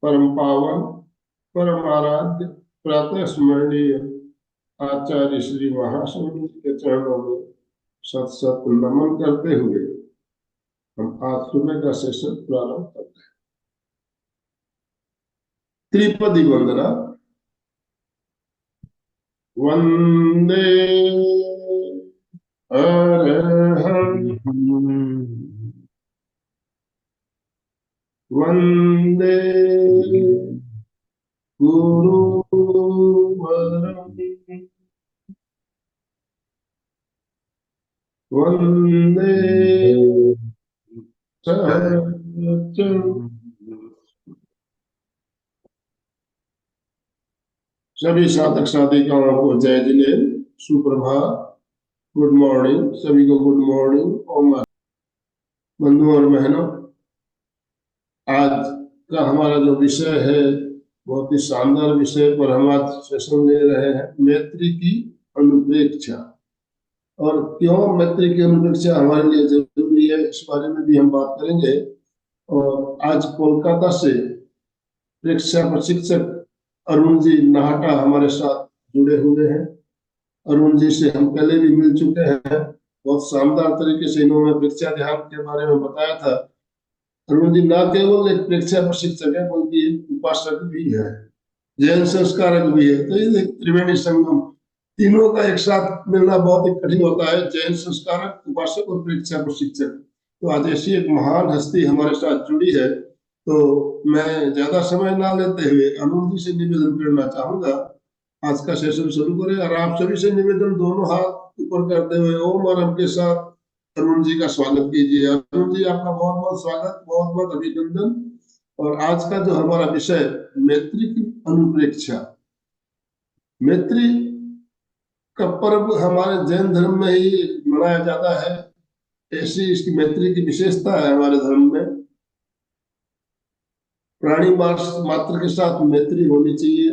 परम पावन परम आराध्य प्रातः स्मरणीय आचार्य श्री महास्वामी जी के चरणों में सत सत नमन करते हुए हम आज सुबह का सेशन प्रारंभ करते हैं। त्रिपदी वंदना। वंदे अरहं वंदे गुरुवरं वंदे सच्चिदानंद। सभी साधक साधिकाओं को जय जिनेन्द्र, सुप्रभात, गुड मॉर्निंग। सभी को गुड मॉर्निंग। ओम। बंधुओं और बहनों, आज का हमारा जो विषय है बहुत ही शानदार विषय पर हम आज सेशन ले रहे हैं, मैत्री की अनुप्रेक्षा। और क्यों मैत्री की अनुप्रेक्षा हमारे लिए जरूरी है, इस बारे में भी हम बात करेंगे। और आज कोलकाता से प्रेक्षा प्रशिक्षक अरुण जी नाहटा हमारे साथ जुड़े हुए हैं। अरुण जी से हम पहले भी मिल चुके हैं। बहुत शानदार तरीके से इन्होंने प्रेक्षा ध्यान के बारे में बताया था। अरुण जी न केवल एक प्रेक्षा प्रशिक्षक है बल्कि एक उपासक भी है, जैन संस्कारक भी है। तो ये त्रिवेणी संगम तीनों का एक साथ मिलना बहुत ही कठिन होता है, जैन संस्कारक, उपासक और प्रेक्षा प्रशिक्षक। तो आज ऐसी एक महान हस्ती हमारे साथ जुड़ी है। तो मैं ज्यादा समय ना लेते हुए अरुण जी से निवेदन करना चाहूंगा, आज का सेशन शुरू करें। और आप सभी से निवेदन, दोनों हाथ ऊपर करते हुए ओम और हम के साथ अरुण जी का स्वागत कीजिए। अरुण जी, आपका बहुत बहुत स्वागत, बहुत बहुत अभिनंदन। और आज का जो हमारा विषय, मैत्री की अनुप्रेक्षा। मैत्री का पर्व हमारे जैन धर्म में ही मनाया जाता है। ऐसी इसकी मैत्री की विशेषता है हमारे धर्म में। प्राणी मात्र के साथ मैत्री होनी चाहिए।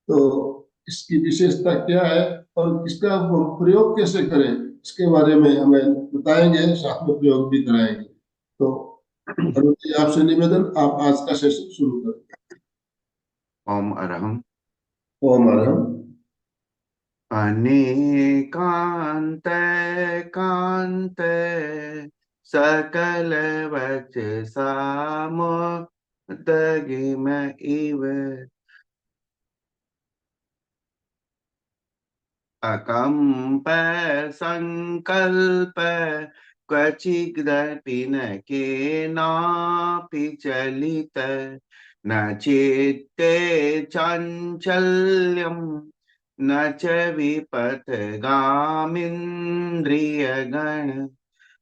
तो इसकी विशेषता क्या है और इसका प्रयोग कैसे करें, इसके बारे में हमें बताएंगे, साथ में प्रयोग भी कराएंगे। तो अरुण जी, आपसे निवेदन, आप आज का सेशन शुरू करें। ओम अरहम। ओम अरहम। अनेकांत कांत सकल वच साम तगिम इव अकंप संकल्प क्वचिदपि न केनापि चलित न चित्ते चाञ्चल्यम् न च विपथगामिन्द्रियगण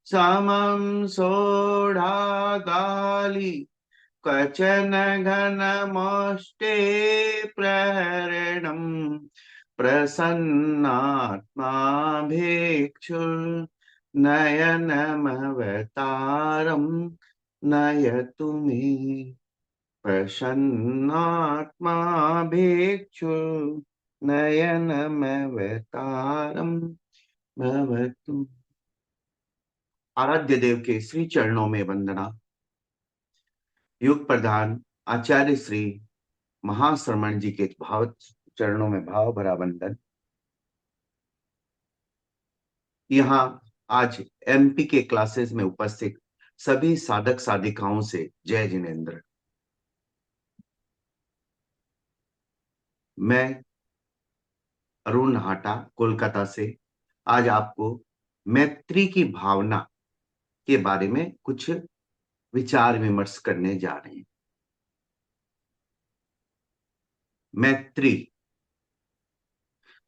समं सोढागाली क्वचन घनमोष्टे प्रहरणम् प्रसन्नात्मा भिक्षुर्नयनमवतारम् नयतु मे प्रसन्नात्मा भिक्षुर्नयनमवतारम् भवतु। आराध्य देव के श्री चरणों में वंदना। युग प्रधान आचार्य श्री महाश्रमण जी के भाव चरणों में भाव भरा वंदन। यहाँ आज एमपी के क्लासेस में उपस्थित सभी साधक साधिकाओं से जय जिनेन्द्र। मैं अरुण नाहटा कोलकाता से आज आपको मैत्री की भावना के बारे में कुछ विचार विमर्श करने जा रहे हैं। मैत्री।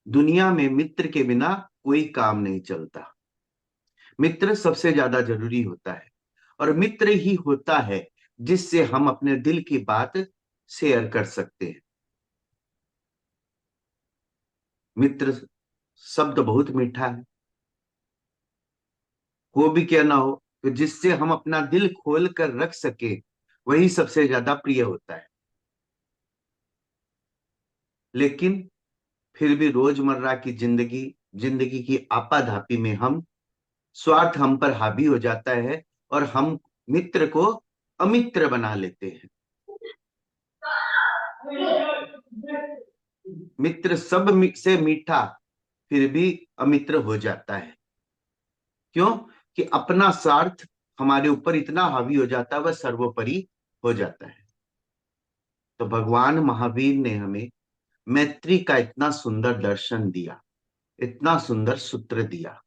दुनिया में मित्र के बिना कोई काम नहीं चलता। मित्र सबसे ज्यादा जरूरी होता है और मित्र ही होता है जिससे हम अपने दिल की बात शेयर कर सकते हैं। मित्र शब्द बहुत मीठा है, हो भी क्या ना हो, तो जिससे हम अपना दिल खोल कर रख सके वही सबसे ज्यादा प्रिय होता है। लेकिन फिर भी रोजमर्रा की जिंदगी की आपाधापी में हम स्वार्थ हम पर हावी हो जाता है और हम मित्र को अमित्र बना लेते हैं। मित्र से मीठा फिर भी अमित्र हो जाता है। क्यों? कि अपना स्वार्थ हमारे ऊपर इतना हावी हो जाता है, वह सर्वोपरि हो जाता है। तो भगवान महावीर ने हमें मैत्री का इतना सुंदर दर्शन दिया, इतना सुंदर सूत्र दिया।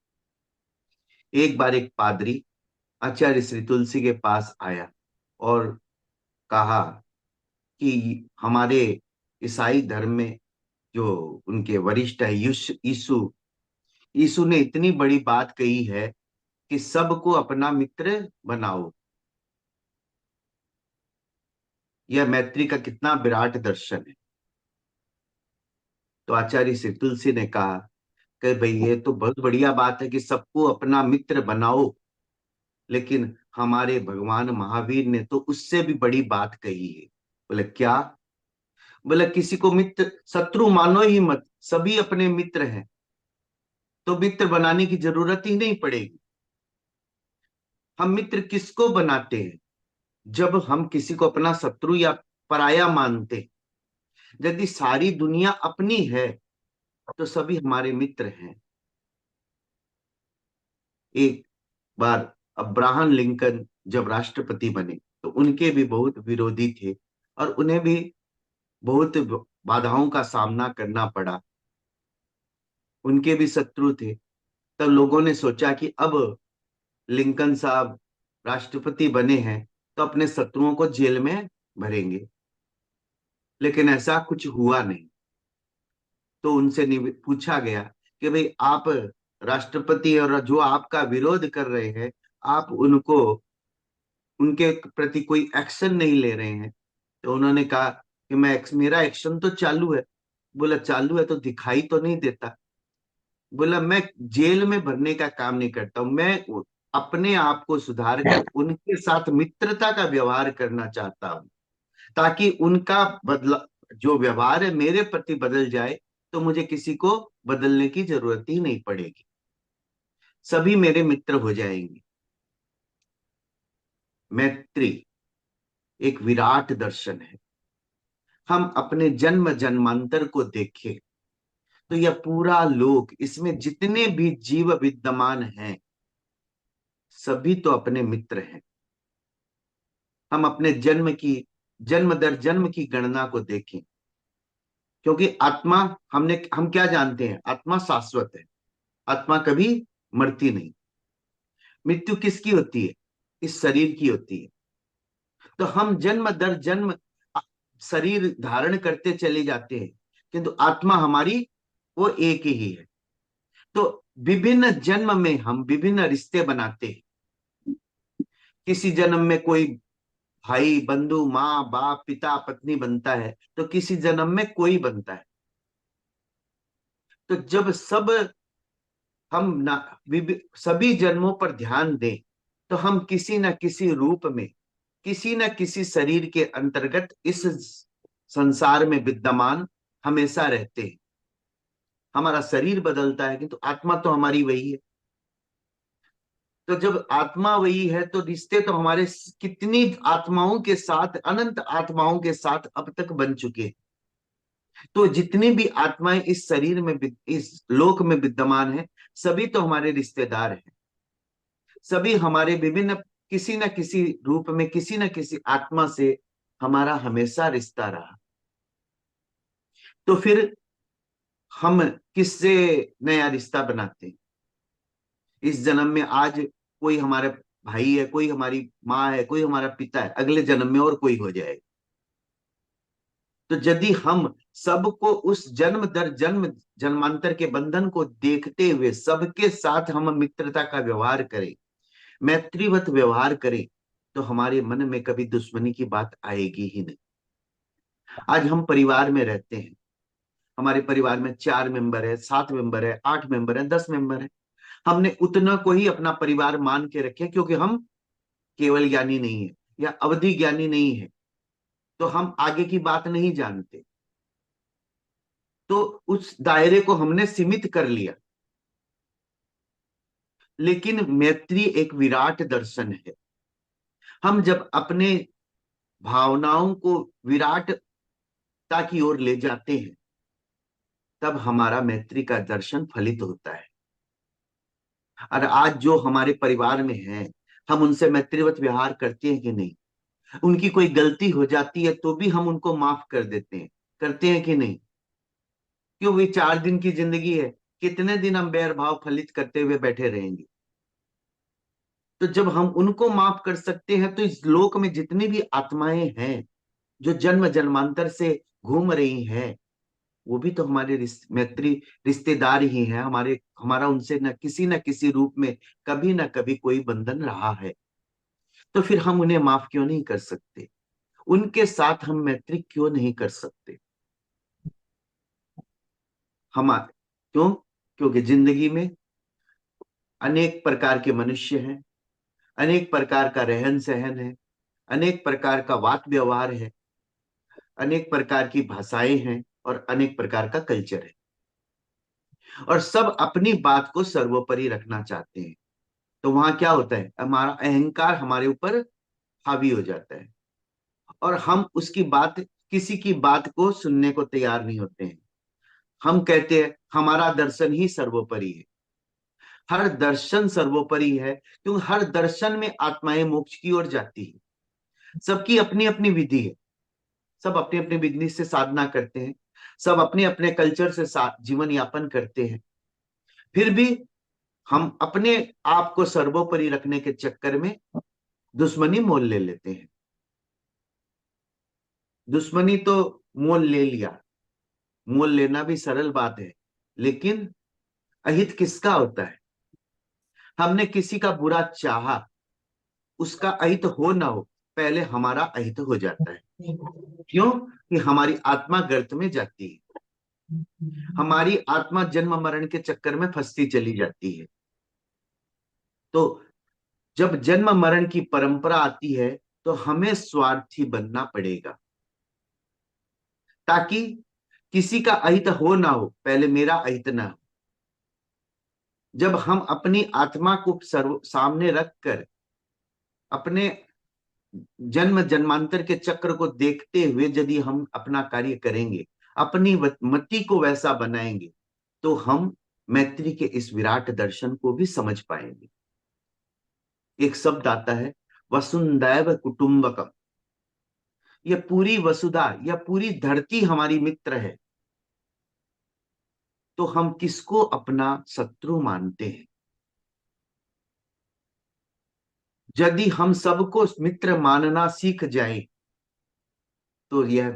एक बार एक पादरी आचार्य श्री तुलसी के पास आया और कहा कि हमारे ईसाई धर्म में जो उनके वरिष्ठ है यीशु यीशु ने इतनी बड़ी बात कही है कि सबको अपना मित्र बनाओ। यह मैत्री का कितना विराट दर्शन है। तो आचार्य श्री तुलसी ने कहा कि भाई ये तो बहुत बढ़िया बात है कि सबको अपना मित्र बनाओ, लेकिन हमारे भगवान महावीर ने तो उससे भी बड़ी बात कही है। बोले क्या? बोले किसी को मित्र शत्रु मानो ही मत, सभी अपने मित्र हैं, तो मित्र बनाने की जरूरत ही नहीं पड़ेगी। हम मित्र किसको बनाते हैं? जब हम किसी को अपना शत्रु या पराया मानते हैं। यदि सारी दुनिया अपनी है तो सभी हमारे मित्र हैं। एक बार अब्राहम लिंकन जब राष्ट्रपति बने तो उनके भी बहुत विरोधी थे और उन्हें भी बहुत बाधाओं का सामना करना पड़ा, उनके भी शत्रु थे। तब लोगों ने सोचा कि अब लिंकन साहब राष्ट्रपति बने हैं तो अपने शत्रुओं को जेल में भरेंगे, लेकिन ऐसा कुछ हुआ नहीं। तो उनसे पूछा गया कि भाई आप राष्ट्रपति और जो आपका विरोध कर रहे हैं, आप उनको उनके प्रति कोई एक्शन नहीं ले रहे हैं। तो उन्होंने कहा कि मेरा एक्शन तो चालू है। बोला चालू है तो दिखाई तो नहीं देता। बोला मैं जेल में भरने का काम नहीं करता हूं, मैं अपने आप को सुधार कर उनके साथ मित्रता का व्यवहार करना चाहता हूं, ताकि उनका बदला जो व्यवहार है मेरे प्रति बदल जाए तो मुझे किसी को बदलने की जरूरत ही नहीं पड़ेगी, सभी मेरे मित्र हो जाएंगे। मैत्री एक विराट दर्शन है। हम अपने जन्म जन्मांतर को देखें तो यह पूरा लोक, इसमें जितने भी जीव विद्यमान हैं सभी तो अपने मित्र हैं। हम अपने जन्म दर जन्म की गणना को देखें, क्योंकि आत्मा हम क्या जानते हैं? आत्मा शाश्वत है, आत्मा कभी मरती नहीं। मृत्यु किसकी होती है? इस शरीर की होती है। तो हम जन्म दर जन्म शरीर धारण करते चले जाते हैं, किंतु आत्मा हमारी वो एक ही है। तो विभिन्न जन्म में हम विभिन्न रिश्ते बनाते हैं। किसी जन्म में कोई भाई बंधु माँ बाप पिता पत्नी बनता है, तो किसी जन्म में कोई बनता है। तो जब हम ना सभी जन्मों पर ध्यान दें तो हम किसी न किसी रूप में किसी न किसी शरीर के अंतर्गत इस संसार में विद्यमान हमेशा रहते हैं। हमारा शरीर बदलता है किंतु आत्मा तो हमारी वही है। तो जब आत्मा वही है तो रिश्ते तो हमारे कितनी आत्माओं के साथ, अनंत आत्माओं के साथ अब तक बन चुके हैं। तो जितनी भी आत्माएं इस शरीर में इस लोक में विद्यमान है सभी तो हमारे रिश्तेदार हैं। सभी हमारे विभिन्न किसी न किसी रूप में किसी न किसी आत्मा से हमारा हमेशा रिश्ता रहा। तो फिर हम किससे नया रिश्ता बनाते हैं? इस जन्म में आज कोई हमारा भाई है, कोई हमारी माँ है, कोई हमारा पिता है, अगले जन्म में और कोई हो जाएगा। तो यदि हम सबको उस जन्म दर जन्म जन्मांतर के बंधन को देखते हुए सबके साथ हम मित्रता का व्यवहार करें, मैत्रीवत व्यवहार करें, तो हमारे मन में कभी दुश्मनी की बात आएगी ही नहीं। आज हम परिवार में रहते हैं, हमारे परिवार में 4 मेंबर है, 7 मेंबर है, 8 मेंबर है, 10 मेंबर है। हमने उतना को ही अपना परिवार मान के रखे, क्योंकि हम केवल ज्ञानी नहीं है या अवधि ज्ञानी नहीं है, तो हम आगे की बात नहीं जानते। तो उस दायरे को हमने सीमित कर लिया। लेकिन मैत्री एक विराट दर्शन है। हम जब अपने भावनाओं को विराट की ओर ले जाते हैं, तब हमारा मैत्री का दर्शन फलित होता है। और आज जो हमारे परिवार में है, हम उनसे मैत्रीवत व्यवहार करते हैं कि नहीं? उनकी कोई गलती हो जाती है तो भी हम उनको माफ कर देते हैं, करते हैं कि नहीं? क्यों? ये 4 दिन की जिंदगी है, कितने दिन हम बैर भाव फलित करते हुए बैठे रहेंगे? तो जब हम उनको माफ कर सकते हैं, तो इस लोक में जितनी भी आत्माएं हैं जो जन्म जन्मांतर से घूम रही हैं, वो भी तो हमारे मैत्री रिश्तेदार ही हैं। हमारा उनसे न किसी रूप में कभी ना कभी कोई बंधन रहा है। तो फिर हम उन्हें माफ क्यों नहीं कर सकते? उनके साथ हम मैत्री क्यों नहीं कर सकते? हमारे क्यों? क्योंकि जिंदगी में अनेक प्रकार के मनुष्य हैं, अनेक प्रकार का रहन सहन है, अनेक प्रकार का वात व्यवहार है, अनेक प्रकार की भाषाएं हैं और अनेक प्रकार का कल्चर है, और सब अपनी बात को सर्वोपरि रखना चाहते हैं। तो वहां क्या होता है? हमारा अहंकार हमारे ऊपर हावी हो जाता है, और हम उसकी बात, किसी की बात को सुनने को तैयार नहीं होते हैं। हम कहते हैं हमारा दर्शन ही सर्वोपरि है। हर दर्शन सर्वोपरि है, क्योंकि हर दर्शन में आत्माएं मोक्ष की ओर जाती है। सबकी अपनी अपनी विधि है, सब अपने अपने विधि से साधना करते हैं, सब अपने अपने कल्चर से जीवन यापन करते हैं। फिर भी हम अपने आप को सर्वोपरि रखने के चक्कर में दुश्मनी मोल ले लेते हैं। दुश्मनी तो मोल ले लिया, मोल लेना भी सरल बात है, लेकिन अहित किसका होता है? हमने किसी का बुरा चाहा, उसका अहित हो ना हो, पहले हमारा अहित हो जाता है। क्यों? कि हमारी आत्मा गर्त में जाती है, हमारी आत्मा जन्म मरण के चक्कर में फंसती चली जाती है। तो जब जन्म मरण की परंपरा आती है, तो हमें स्वार्थी बनना पड़ेगा, ताकि किसी का अहित हो ना हो, पहले मेरा अहित ना हो। जब हम अपनी आत्मा को सामने रखकर अपने जन्म जन्मांतर के चक्र को देखते हुए यदि हम अपना कार्य करेंगे, अपनी मति को वैसा बनाएंगे, तो हम मैत्री के इस विराट दर्शन को भी समझ पाएंगे। एक शब्द आता है, वसुंधैव कुटुंबकम। यह पूरी वसुधा, यह पूरी धरती हमारी मित्र है, तो हम किसको अपना शत्रु मानते हैं? यदि हम सबको मित्र मानना सीख जाए, तो यह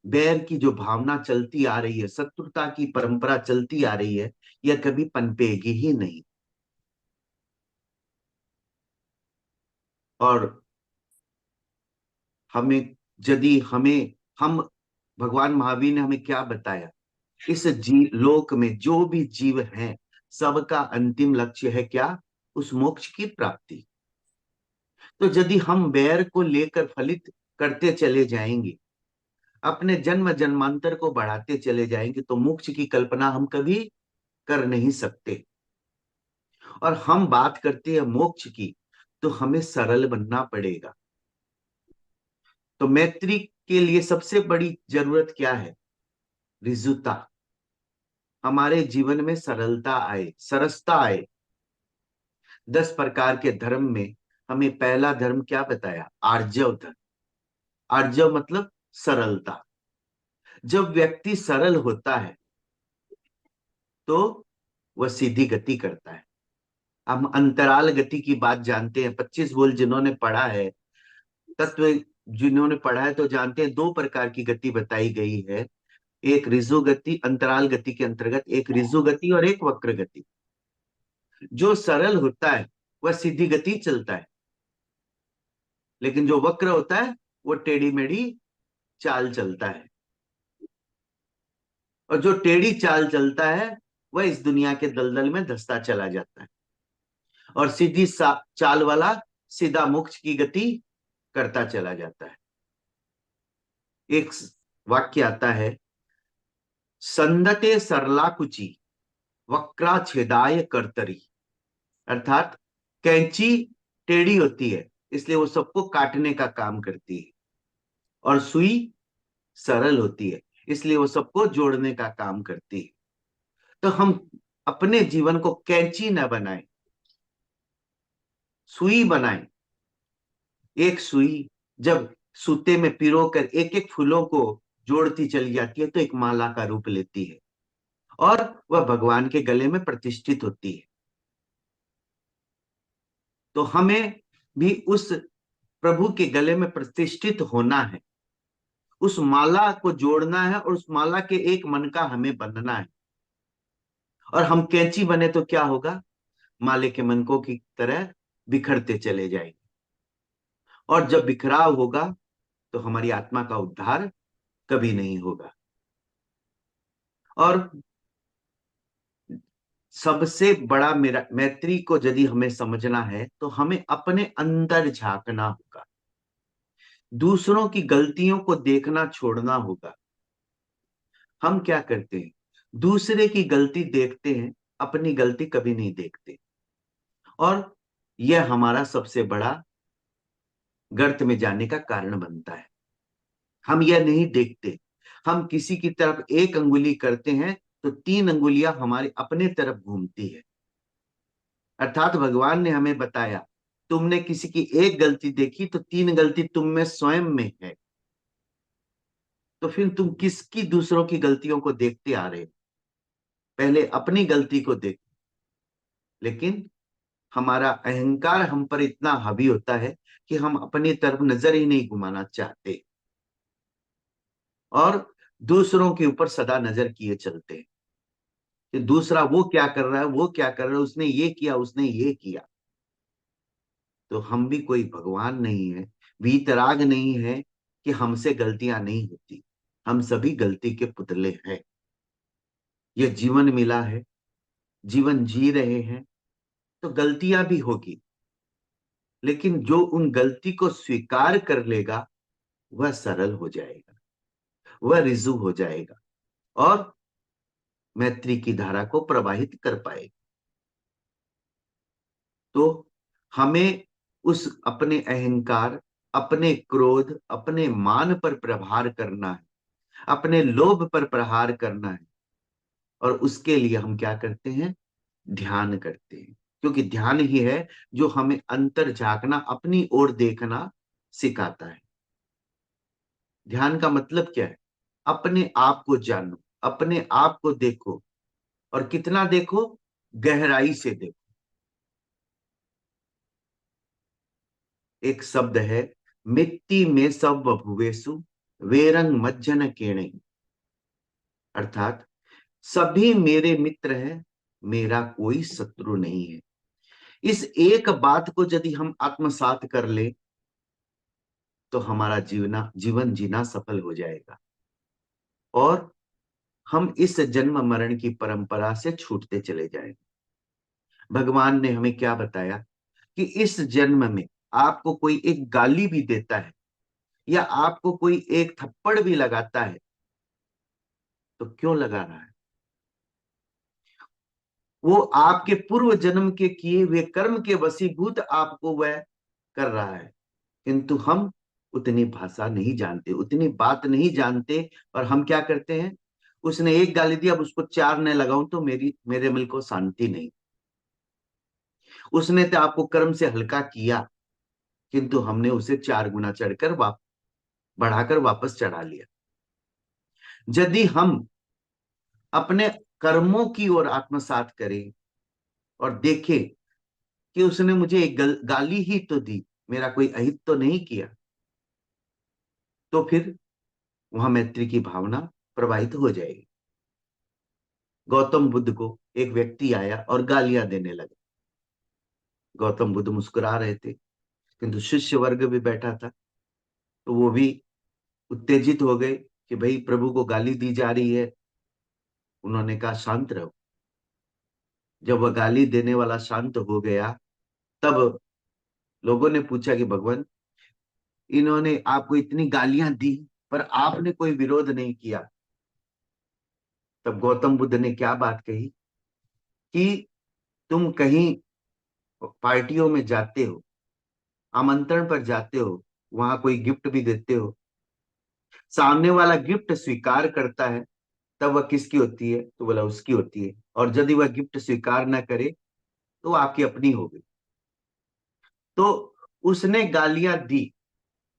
बैर की जो भावना चलती आ रही है, शत्रुता की परंपरा चलती आ रही है, यह कभी पनपेगी ही नहीं। और हमें यदि हमें हम भगवान महावीर ने हमें क्या बताया? इस लोक में जो भी जीव हैं, सबका अंतिम लक्ष्य है क्या? उस मोक्ष की प्राप्ति। तो यदि हम बैर को लेकर फलित करते चले जाएंगे, अपने जन्म जन्मांतर को बढ़ाते चले जाएंगे, तो मोक्ष की कल्पना हम कभी कर नहीं सकते। और हम बात करते हैं मोक्ष की, तो हमें सरल बनना पड़ेगा। तो मैत्री के लिए सबसे बड़ी जरूरत क्या है? रिजुता। हमारे जीवन में सरलता आए, सरसता आए। 10 प्रकार के धर्म में हमें पहला धर्म क्या बताया? आर्जव धर्म। आर्जव मतलब सरलता। जब व्यक्ति सरल होता है, तो वह सीधी गति करता है। हम अंतराल गति की बात जानते हैं। 25 वोल्ट जिन्होंने पढ़ा है, तत्व जिन्होंने पढ़ा है, तो जानते हैं 2 प्रकार की गति बताई गई है। एक रिजु गति, अंतराल गति के अंतर्गत एक रिजु गति और एक वक्र गति। जो सरल होता है वह सीधी गति चलता है, लेकिन जो वक्र होता है वो टेढ़ी मेढ़ी चाल चलता है। और जो टेढ़ी चाल चलता है, वह इस दुनिया के दलदल में धंसता चला जाता है। और सीधी चाल वाला सीधा मोक्ष की गति करता चला जाता है। एक वाक्य आता है, संदते सरला कुची वक्रा छेदाय करतरी। अर्थात कैंची टेढ़ी होती है, इसलिए वो सबको काटने का काम करती है, और सुई सरल होती है, इसलिए वो सबको जोड़ने का काम करती है। तो हम अपने जीवन को कैंची न बनाएं, सुई बनाएं। एक सुई जब सूते में पिरोकर एक एक फूलों को जोड़ती चली जाती है तो एक माला का रूप लेती है और वह भगवान के गले में प्रतिष्ठित होती है। तो हमें भी उस प्रभु के गले में प्रतिष्ठित होना है, उस माला को जोड़ना है और उस माला के एक मन का हमें बनना है। और हम कैंची बने तो क्या होगा, माले के मनकों की तरह बिखरते चले जाएंगे। और जब बिखराव होगा तो हमारी आत्मा का उद्धार कभी नहीं होगा। और सबसे बड़ा मेरा मैत्री को यदि हमें समझना है तो हमें अपने अंदर झांकना होगा, दूसरों की गलतियों को देखना छोड़ना होगा। हम क्या करते हैं, दूसरे की गलती देखते हैं, अपनी गलती कभी नहीं देखते। और यह हमारा सबसे बड़ा गर्त में जाने का कारण बनता है। हम यह नहीं देखते, हम किसी की तरफ एक अंगुली करते हैं तो तीन अंगुलियां हमारे अपने तरफ घूमती है। अर्थात भगवान ने हमें बताया, तुमने किसी की एक गलती देखी तो तीन गलती तुम में स्वयं में है। तो फिर तुम किसकी दूसरों की गलतियों को देखते आ रहे हो? पहले अपनी गलती को देख। लेकिन हमारा अहंकार हम पर इतना हावी होता है कि हम अपनी तरफ नजर ही नहीं घुमाना चाहते और दूसरों के ऊपर सदा नजर किए चलते हैं कि दूसरा वो क्या कर रहा है, वो क्या कर रहा है, उसने ये किया, उसने ये किया। तो हम भी कोई भगवान नहीं है, वीतराग नहीं है कि हमसे गलतियां नहीं होती। हम सभी गलती के पुतले हैं। यह जीवन मिला है, जीवन जी रहे हैं, तो गलतियां भी होगी। लेकिन जो उन गलती को स्वीकार कर लेगा वह सरल हो जाएगा, वह रिजु हो जाएगा और मैत्री की धारा को प्रवाहित कर पाएगा। तो हमें उस अपने अहंकार, अपने क्रोध, अपने मान पर प्रहार करना है, अपने लोभ पर प्रहार करना है। और उसके लिए हम क्या करते हैं, ध्यान करते हैं। क्योंकि ध्यान ही है जो हमें अंतर झांकना, अपनी ओर देखना सिखाता है। ध्यान का मतलब क्या है, अपने आप को जानो, अपने आप को देखो। और कितना देखो, गहराई से देखो। एक शब्द है, मिट्टी में सब भुवेसु वेरंग मज्जन केणे। अर्थात सभी मेरे मित्र हैं, मेरा कोई शत्रु नहीं है। इस एक बात को यदि हम आत्मसात कर ले तो हमारा जीवन जीना सफल हो जाएगा और हम इस जन्म मरण की परंपरा से छूटते चले जाएंगे। भगवान ने हमें क्या बताया कि इस जन्म में आपको कोई एक गाली भी देता है या आपको कोई एक थप्पड़ भी लगाता है तो क्यों लगा रहा है? वो आपके पूर्व जन्म के किए हुए कर्म के वशीभूत आपको वह कर रहा है। किंतु हम उतनी भाषा नहीं जानते, उतनी बात नहीं जानते। और हम क्या करते हैं, उसने एक गाली दी, अब उसको चार न लगाऊं तो मेरे मन को शांति नहीं। उसने तो आपको कर्म से हल्का किया, किंतु हमने उसे चार गुना चढ़कर बढ़ाकर वापस चढ़ा लिया। यदि हम अपने कर्मों की ओर आत्मसात करें और देखें कि उसने मुझे एक गाली ही तो दी, मेरा कोई अहित तो नहीं किया, तो फिर वहां मैत्री की भावना प्रवाहित हो जाएगी। गौतम बुद्ध को एक व्यक्ति आया और गालियां देने लगा। गौतम बुद्ध मुस्कुरा रहे थे, किंतु शिष्य वर्ग भी बैठा था, तो वो भी उत्तेजित हो गए कि भाई प्रभु को गाली दी जा रही है। उन्होंने कहा शांत रहो। जब वह गाली देने वाला शांत हो गया तब लोगों ने पूछा कि भगवान, इन्होंने आपको इतनी गालियां दी पर आपने कोई विरोध नहीं किया। तब गौतम बुद्ध ने क्या बात कही कि तुम कहीं पार्टियों में जाते हो, आमंत्रण पर जाते हो, वहां कोई गिफ्ट भी देते हो, सामने वाला गिफ्ट स्वीकार करता है तब वह किसकी होती है, तो बोला उसकी होती है। और यदि वह गिफ्ट स्वीकार ना करे तो वो आपकी अपनी हो गई। तो उसने गालियां दी,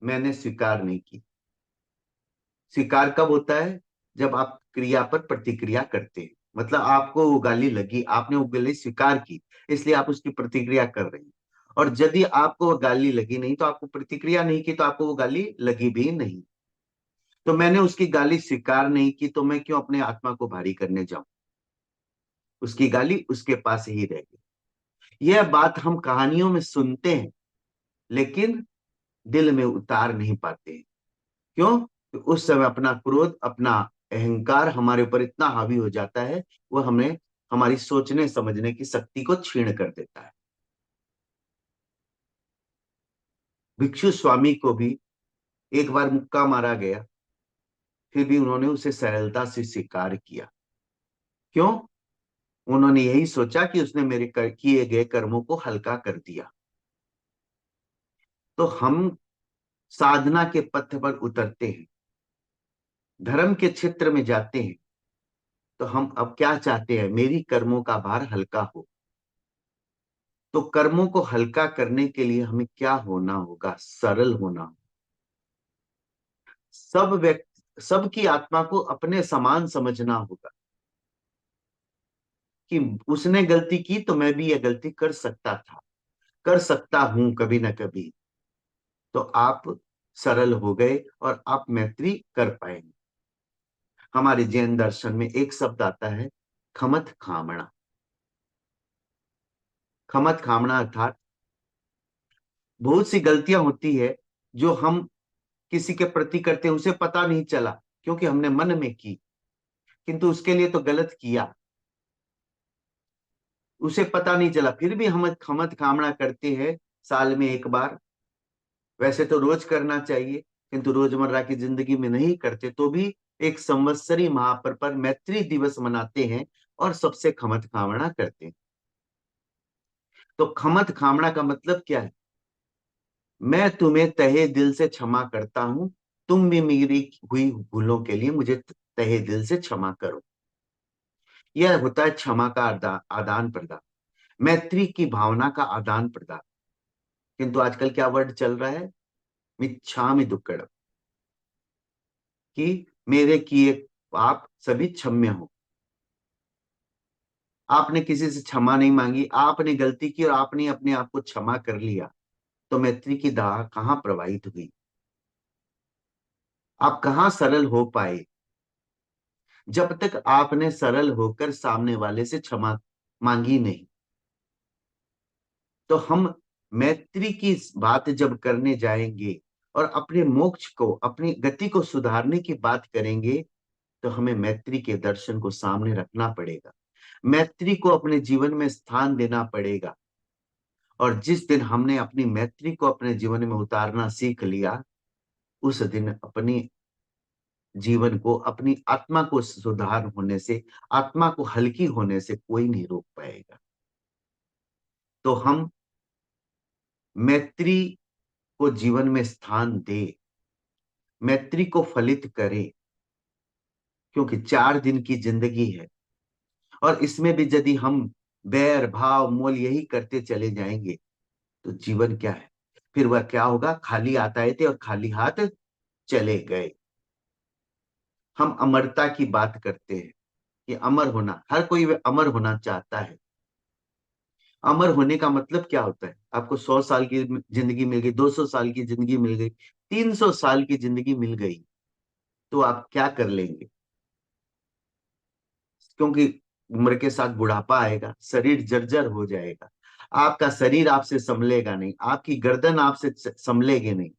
मैंने स्वीकार नहीं की। स्वीकार कब होता है, जब आप क्रिया पर प्रतिक्रिया करते हैं। मतलब आपको वो गाली लगी, आपने वो गाली स्वीकार की, इसलिए आप उसकी प्रतिक्रिया कर रहे हैं। और यदि आपको वो गाली लगी नहीं तो आपको प्रतिक्रिया नहीं की, तो आपको वो गाली लगी भी नहीं। तो मैंने उसकी गाली स्वीकार नहीं की, तो मैं क्यों अपने आत्मा को भारी करने जाऊं। उसकी गाली उसके पास ही रह गई। यह बात हम कहानियों में सुनते हैं, लेकिन दिल में उतार नहीं पाते हैं। क्यों? तो उस समय अपना क्रोध, अपना अहंकार हमारे ऊपर इतना हावी हो जाता है, वह हमें हमारी सोचने समझने की शक्ति को छीण कर देता है। भिक्षु स्वामी को भी एक बार मुक्का मारा गया, फिर भी उन्होंने उसे सरलता से स्वीकार किया। क्यों? उन्होंने यही सोचा कि उसने मेरे किए गए कर्मों को हल्का कर दिया। तो हम साधना के पथ पर उतरते हैं, धर्म के क्षेत्र में जाते हैं, तो हम अब क्या चाहते हैं, मेरी कर्मों का भार हल्का हो। तो कर्मों को हल्का करने के लिए हमें क्या होना होगा, सरल होना होगा। सब व्यक्ति, सबकी आत्मा को अपने समान समझना होगा कि उसने गलती की तो मैं भी यह गलती कर सकता था, कर सकता हूं कभी ना कभी। तो आप सरल हो गए और आप मैत्री कर पाएंगे। हमारे जैन दर्शन में एक शब्द आता है, खमत खामणा। खमत खामणा अर्थात बहुत सी गलतियां होती है जो हम किसी के प्रति करते हैं, उसे पता नहीं चला क्योंकि हमने मन में की, किंतु उसके लिए तो गलत किया, उसे पता नहीं चला, फिर भी हम खमत खामणा करते हैं साल में एक बार। वैसे तो रोज करना चाहिए, किंतु रोजमर्रा की जिंदगी में नहीं करते, तो भी एक संवत्सरी महापर्व पर मैत्री दिवस मनाते हैं और सबसे खमत खामणा करते हैं। तो खमत खामणा का मतलब क्या है? मैं तुम्हें तहे दिल से क्षमा करता हूं, तुम भी मेरी हुई भूलों के लिए मुझे तहे दिल से क्षमा करो। यह होता है क्षमा का आदान प्रदान, मैत्री की भावना का आदान प्रदान। किंतु आजकल क्या वर्ड चल रहा है, मिच्छामि दुक्कड़म, कि मेरे किए पाप सभी क्षम्य हो। आपने किसी से क्षमा नहीं मांगी, आपने गलती की और आपने अपने आप को क्षमा कर लिया, तो मैत्री की धारा कहां प्रवाहित हुई? आप कहां सरल हो पाए? जब तक आपने सरल होकर सामने वाले से क्षमा मांगी नहीं। तो हम मैत्री की बात जब करने जाएंगे और अपने मोक्ष को, अपनी गति को सुधारने की बात करेंगे, तो हमें मैत्री के दर्शन को सामने रखना पड़ेगा, मैत्री को अपने जीवन में स्थान देना पड़ेगा। और जिस दिन हमने अपनी मैत्री को अपने जीवन में उतारना सीख लिया, उस दिन अपनी जीवन को, अपनी आत्मा को सुधार होने से, आत्मा को हल्की होने से कोई नहीं रोक पाएगा। तो हम मैत्री को जीवन में स्थान दे, मैत्री को फलित करें, क्योंकि 4 दिन की जिंदगी है। और इसमें भी यदि हम बैर भाव मोल यही करते चले जाएंगे, तो जीवन क्या है? फिर वह क्या होगा, खाली हाथ आए थे और खाली हाथ चले गए। हम अमरता की बात करते हैं कि अमर होना, हर कोई अमर होना चाहता है। अमर होने का मतलब क्या होता है? आपको 100 साल की जिंदगी मिल गई, 200 साल की जिंदगी मिल गई, 300 साल की जिंदगी मिल गई, तो आप क्या कर लेंगे? क्योंकि उम्र के साथ बुढ़ापा आएगा, शरीर जर्जर हो जाएगा, आपका शरीर आपसे संभलेगा नहीं, आपकी गर्दन आपसे संभलेगी नहीं,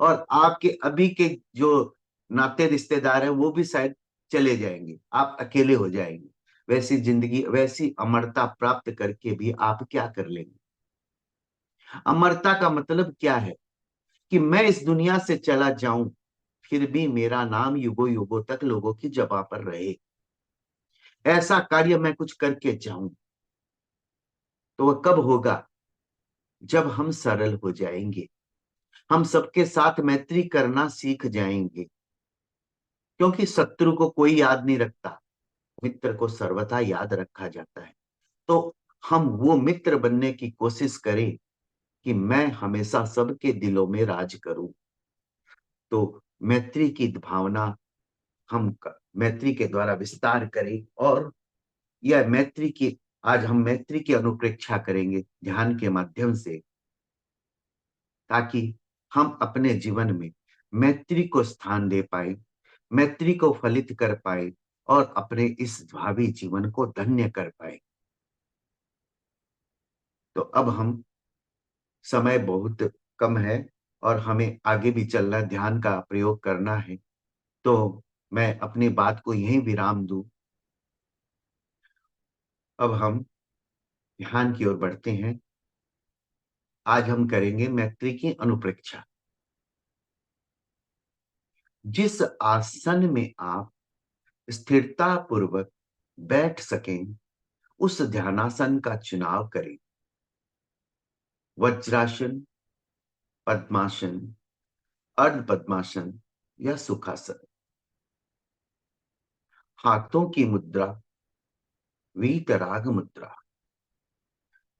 और आपके अभी के जो नाते रिश्तेदार हैं वो भी शायद चले जाएंगे, आप अकेले हो जाएंगे। वैसी जिंदगी, वैसी अमरता प्राप्त करके भी आप क्या कर लेंगे? अमरता का मतलब क्या है? कि मैं इस दुनिया से चला जाऊं, फिर भी मेरा नाम युगों युगों तक लोगों की जबा पर रहे, ऐसा कार्य मैं कुछ करके जाऊं। तो वह कब होगा? जब हम सरल हो जाएंगे, हम सबके साथ मैत्री करना सीख जाएंगे, क्योंकि शत्रु को कोई याद नहीं रखता, मित्र को सर्वथा याद रखा जाता है। तो हम वो मित्र बनने की कोशिश करें कि मैं हमेशा सबके दिलों में राज करूं। तो मैत्री की भावना मैत्री के द्वारा विस्तार करें, और यह मैत्री की आज हम मैत्री की अनुप्रेक्षा करेंगे ध्यान के माध्यम से, ताकि हम अपने जीवन में मैत्री को स्थान दे पाए, मैत्री को फलित कर पाए, और अपने इस भावी जीवन को धन्य कर पाए। तो अब हम समय बहुत कम है और हमें आगे भी चलना, ध्यान का प्रयोग करना है। तो मैं अपनी बात को यहीं विराम दूं। अब हम ध्यान की ओर बढ़ते हैं। आज हम करेंगे मैत्री की अनुप्रेक्षा। जिस आसन में आप स्थिरता पूर्वक बैठ सकें, उस ध्यानासन का चुनाव करें। वज्रासन, पद्मासन, अर्ध पद्मासन या सुखासन। हाथों की मुद्रा वीतराग मुद्रा।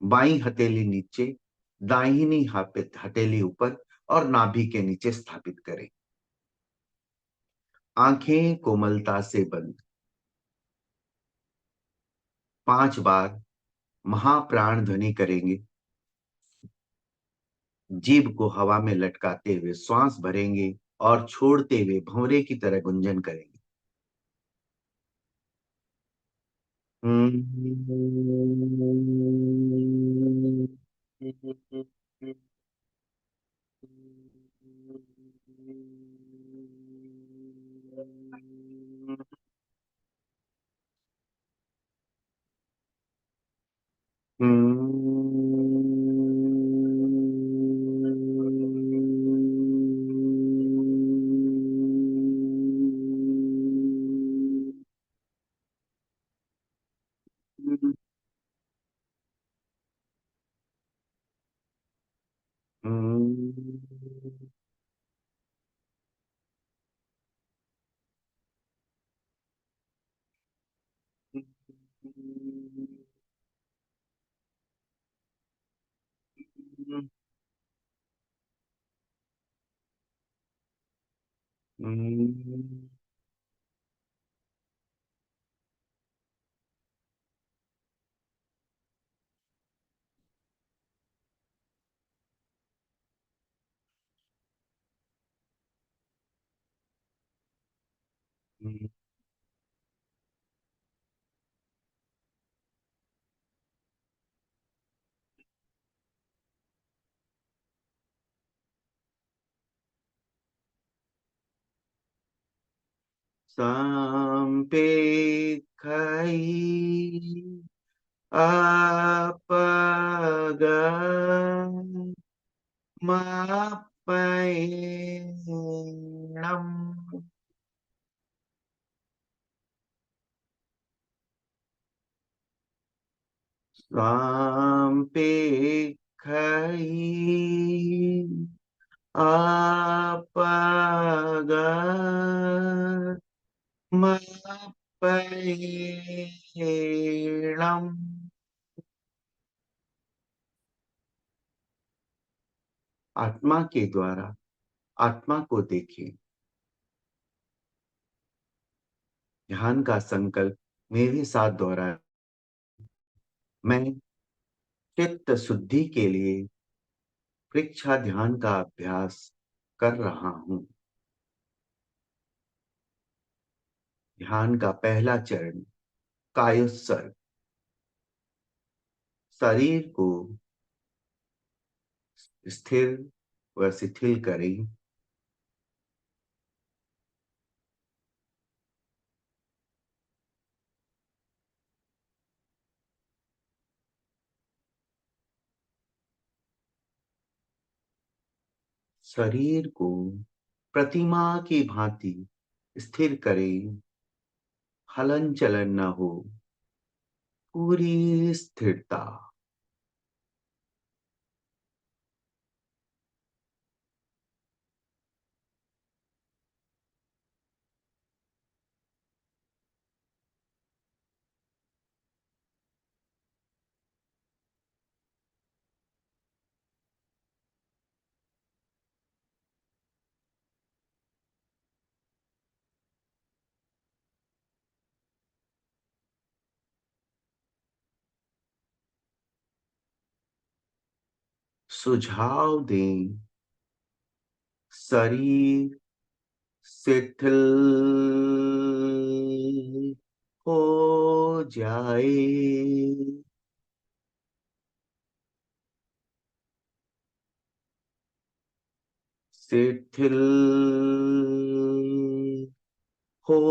बाईं हथेली नीचे, दाहिनी हथेली ऊपर और नाभि के नीचे स्थापित करें। आंखें कोमलता से बंद। 5 बार महाप्राण ध्वनि करेंगे। जीभ को हवा में लटकाते हुए श्वास भरेंगे और छोड़ते हुए भंवरे की तरह गुंजन करेंगे। Sampekhai apaga mapainam. Sampekhai apaga mapainam. आत्मा के द्वारा आत्मा को देखें। ध्यान का संकल्प मेरे साथ दोहराएं। मैं चित्त शुद्धि के लिए परीक्षा ध्यान का अभ्यास कर रहा हूं। ध्यान का पहला चरण कायोत्सर्ग। शरीर को स्थिर व शिथिल करें। शरीर को प्रतिमा की भांति स्थिर करें। हलन चलन न हो, पूरी स्थिरता। सुझाव दें, शरीर शिथिल हो जाए। शिथिल हो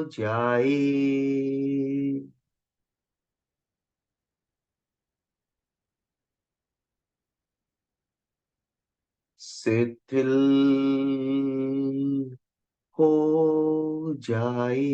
जाए। शिथिल हो जाए।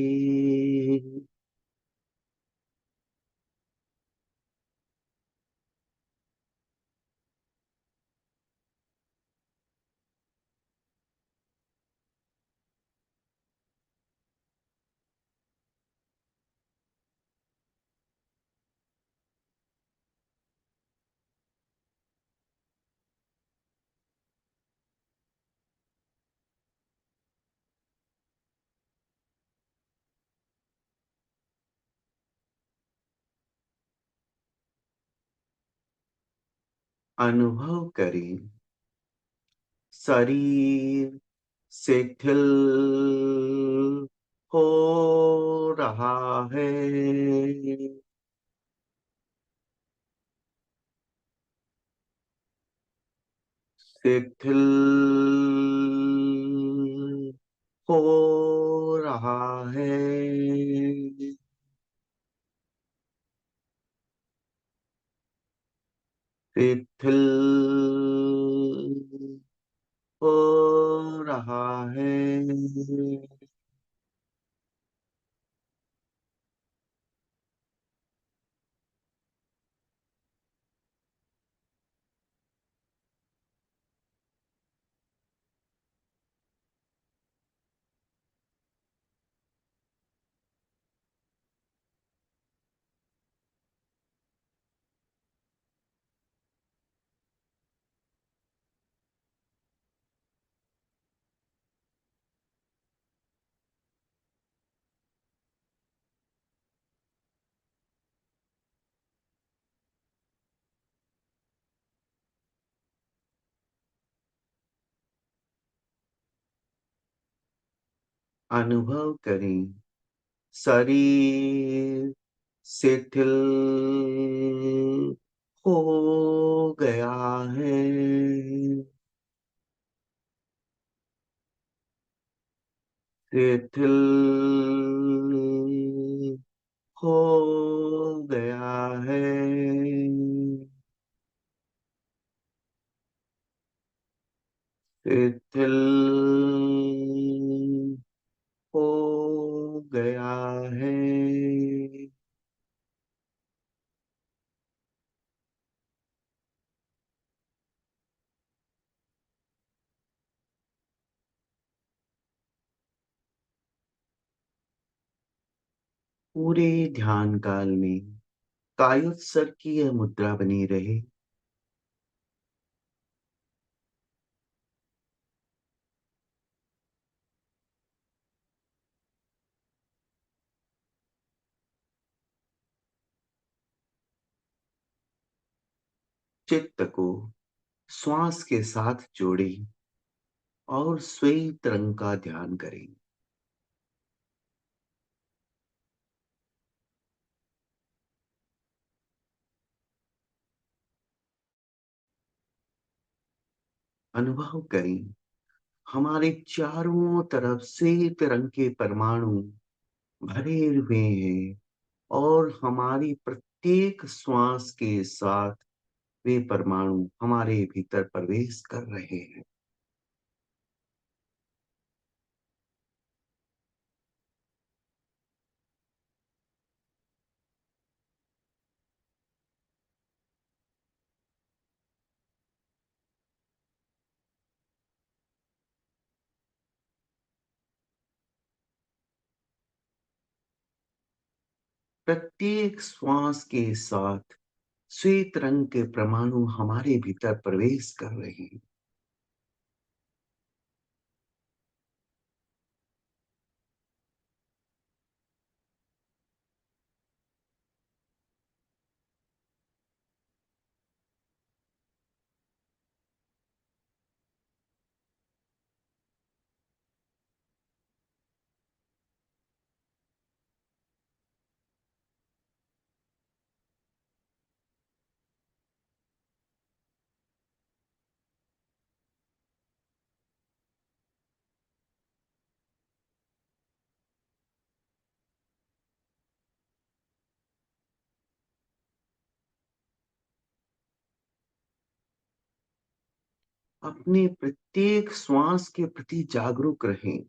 अनुभव करें, शरीर शिथिल हो रहा है। शिथिल हो रहा है। शिथिल हो रहा है। अनुभव करें, शरीर शिथिल हो गया है। शिथिल हो गया है। शिथिल हो गया है। पूरे ध्यान काल में कायोत्सर्ग की यह मुद्रा बनी रहे। चित्त को श्वास के साथ जोड़ें और श्वेत रंग का ध्यान करें। अनुभव करें, हमारे चारों तरफ श्वेत रंग के परमाणु भरे हुए हैं और हमारी प्रत्येक श्वास के साथ वे परमाणु हमारे भीतर प्रवेश कर रहे हैं। प्रत्येक श्वास के साथ श्वेत रंग के परमाणु हमारे भीतर प्रवेश कर रहे हैं। अपने प्रत्येक श्वास के प्रति जागरूक रहें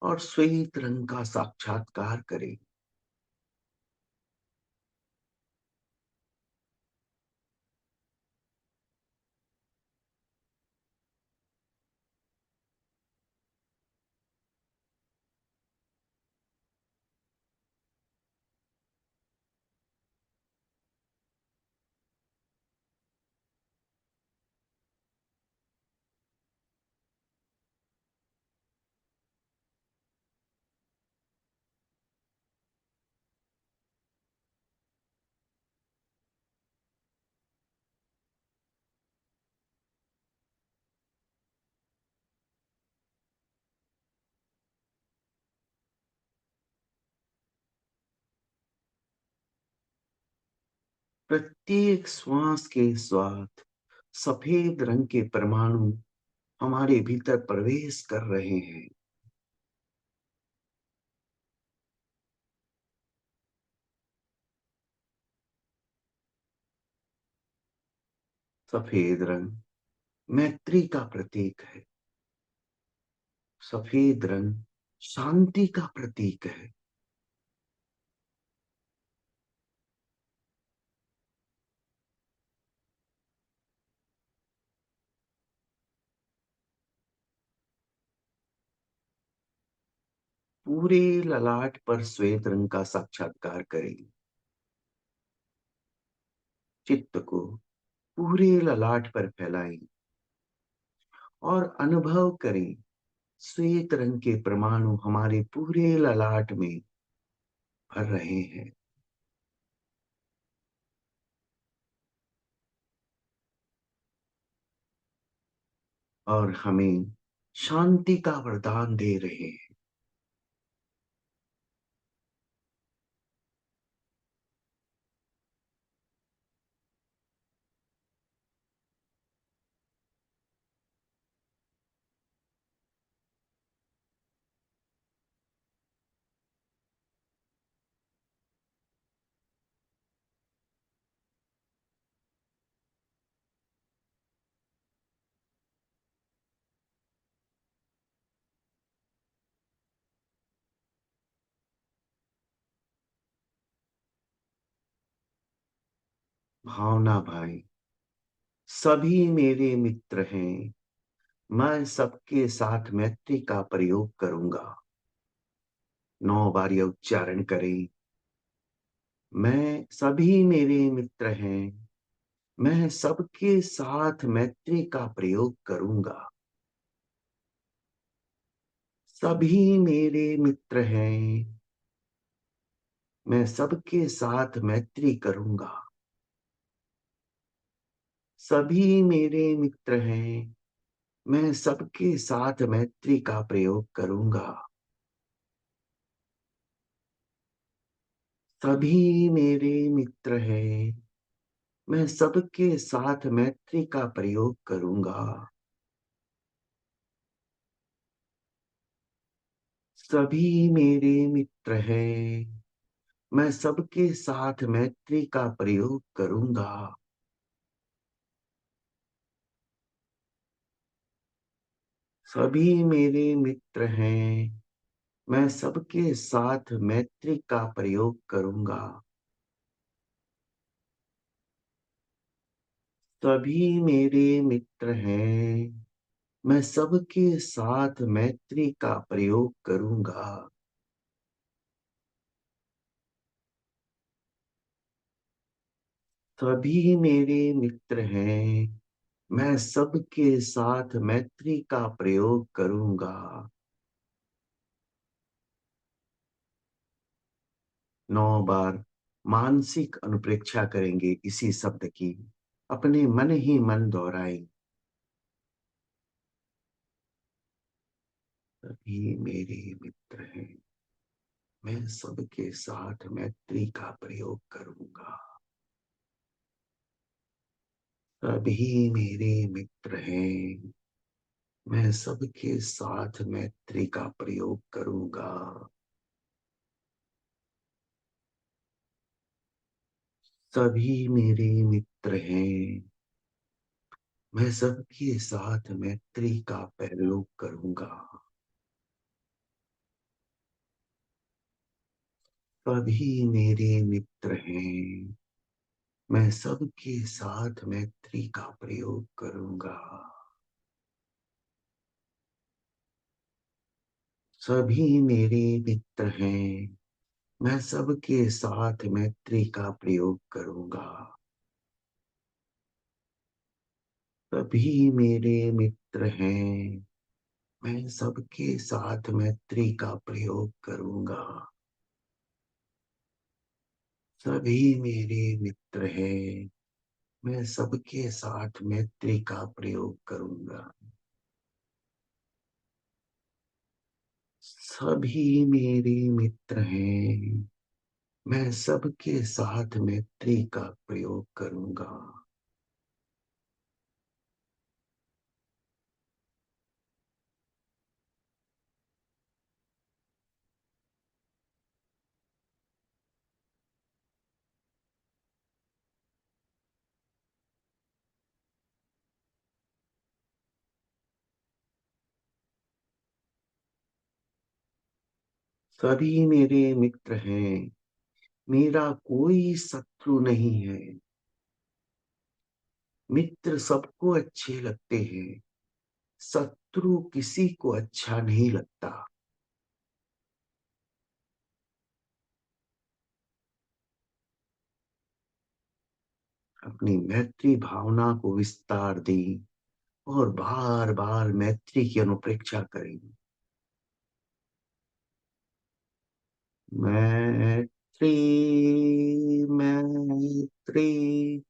और श्वेत रंग का साक्षात्कार करें। प्रत्येक श्वास के साथ सफेद रंग के परमाणु हमारे भीतर प्रवेश कर रहे हैं। सफेद रंग मैत्री का प्रतीक है। सफेद रंग शांति का प्रतीक है। पूरे ललाट पर श्वेत रंग का साक्षात्कार करें। चित्त को पूरे ललाट पर फैलाएं और अनुभव करें, श्वेत रंग के परमाणु हमारे पूरे ललाट में भर रहे हैं और हमें शांति का वरदान दे रहे हैं। भावना भाई, सभी मेरे मित्र हैं, मैं सबके साथ मैत्री का प्रयोग करूंगा। 9 बार यह उच्चारण करें। मैं सभी मेरे मित्र हैं, मैं सबके साथ मैत्री का प्रयोग करूंगा। सभी मेरे मित्र हैं, मैं सबके साथ मैत्री करूंगा। सभी मेरे मित्र हैं, मैं सबके साथ मैत्री का प्रयोग करूंगा। सभी मेरे मित्र हैं, मैं सबके साथ मैत्री का प्रयोग करूंगा। सभी मेरे मित्र हैं, मैं सबके साथ मैत्री का प्रयोग करूंगा। सभी मेरे मित्र हैं, मैं सबके साथ मैत्री का प्रयोग करूंगा। सभी मेरे मित्र हैं, मैं सबके साथ मैत्री का प्रयोग करूंगा। सभी मेरे मित्र हैं, मैं सबके साथ मैत्री का प्रयोग करूंगा। 9 बार मानसिक अनुप्रेक्षा करेंगे इसी शब्द की। अपने मन ही मन दोहराएं। सभी मेरे मित्र हैं, मैं सबके साथ मैत्री का प्रयोग करूंगा। सभी मेरे मित्र हैं, मैं सबके साथ मैत्री का प्रयोग करूंगा। सभी मेरे मित्र हैं, मैं सबके साथ मैत्री का प्रयोग करूंगा। सभी मेरे मित्र हैं। मैं सबके साथ मैत्री का प्रयोग करूंगा। सभी मेरे मित्र हैं। मैं सबके साथ मैत्री का प्रयोग करूंगा। सभी मेरे मित्र हैं। मैं सबके साथ मैत्री का प्रयोग करूंगा। सभी मेरे मित्र हैं। मैं सबके साथ मैत्री का प्रयोग करूंगा। सभी मेरे मित्र हैं। मैं सबके साथ मैत्री का प्रयोग करूंगा। सभी मेरे मित्र हैं। मेरा कोई शत्रु नहीं है। मित्र सबको अच्छे लगते हैं। शत्रु किसी को अच्छा नहीं लगता। अपनी मैत्री भावना को विस्तार दें और बार बार मैत्री की अनुप्रेक्षा करें। मैत्री, मैत्री,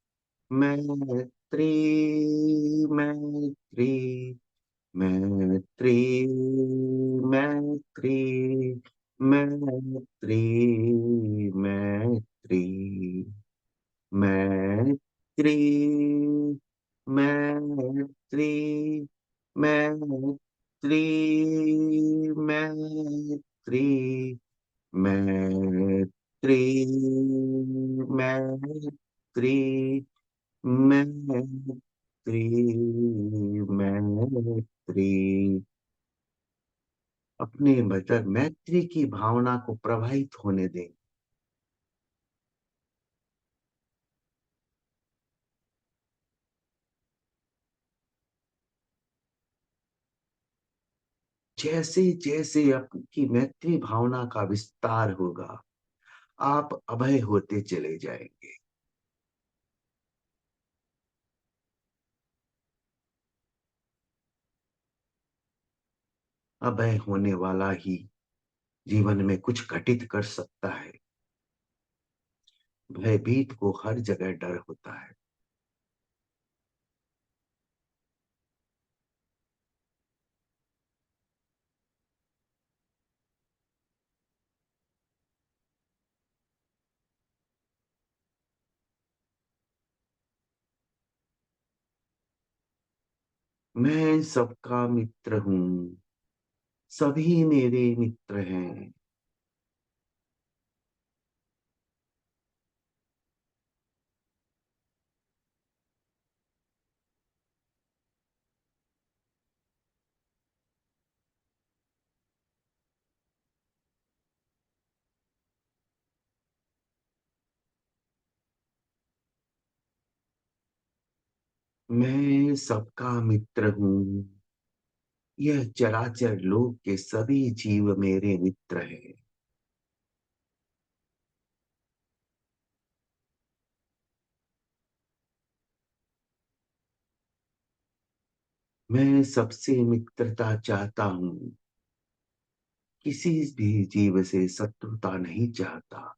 मैत्री, मैत्री, मैत्री, मैत्री, मैत्री, मैत्री, मैत्री, मैत्री, मैत्री, मैत्री, मैत्री, मैत्री, मैत्री, मैत्री। अपने भीतर मैत्री की भावना को प्रवाहित होने दें। जैसे जैसे आपकी मैत्री भावना का विस्तार होगा, आप अभय होते चले जाएंगे। अभय होने वाला ही जीवन में कुछ घटित कर सकता है। भयभीत को हर जगह डर होता है। मैं सबका मित्र हूँ। सभी मेरे मित्र हैं। मैं सबका मित्र हूँ। यह चराचर लोक के सभी जीव मेरे मित्र हैं। मैं सबसे मित्रता चाहता हूँ। किसी भी जीव से शत्रुता नहीं चाहता।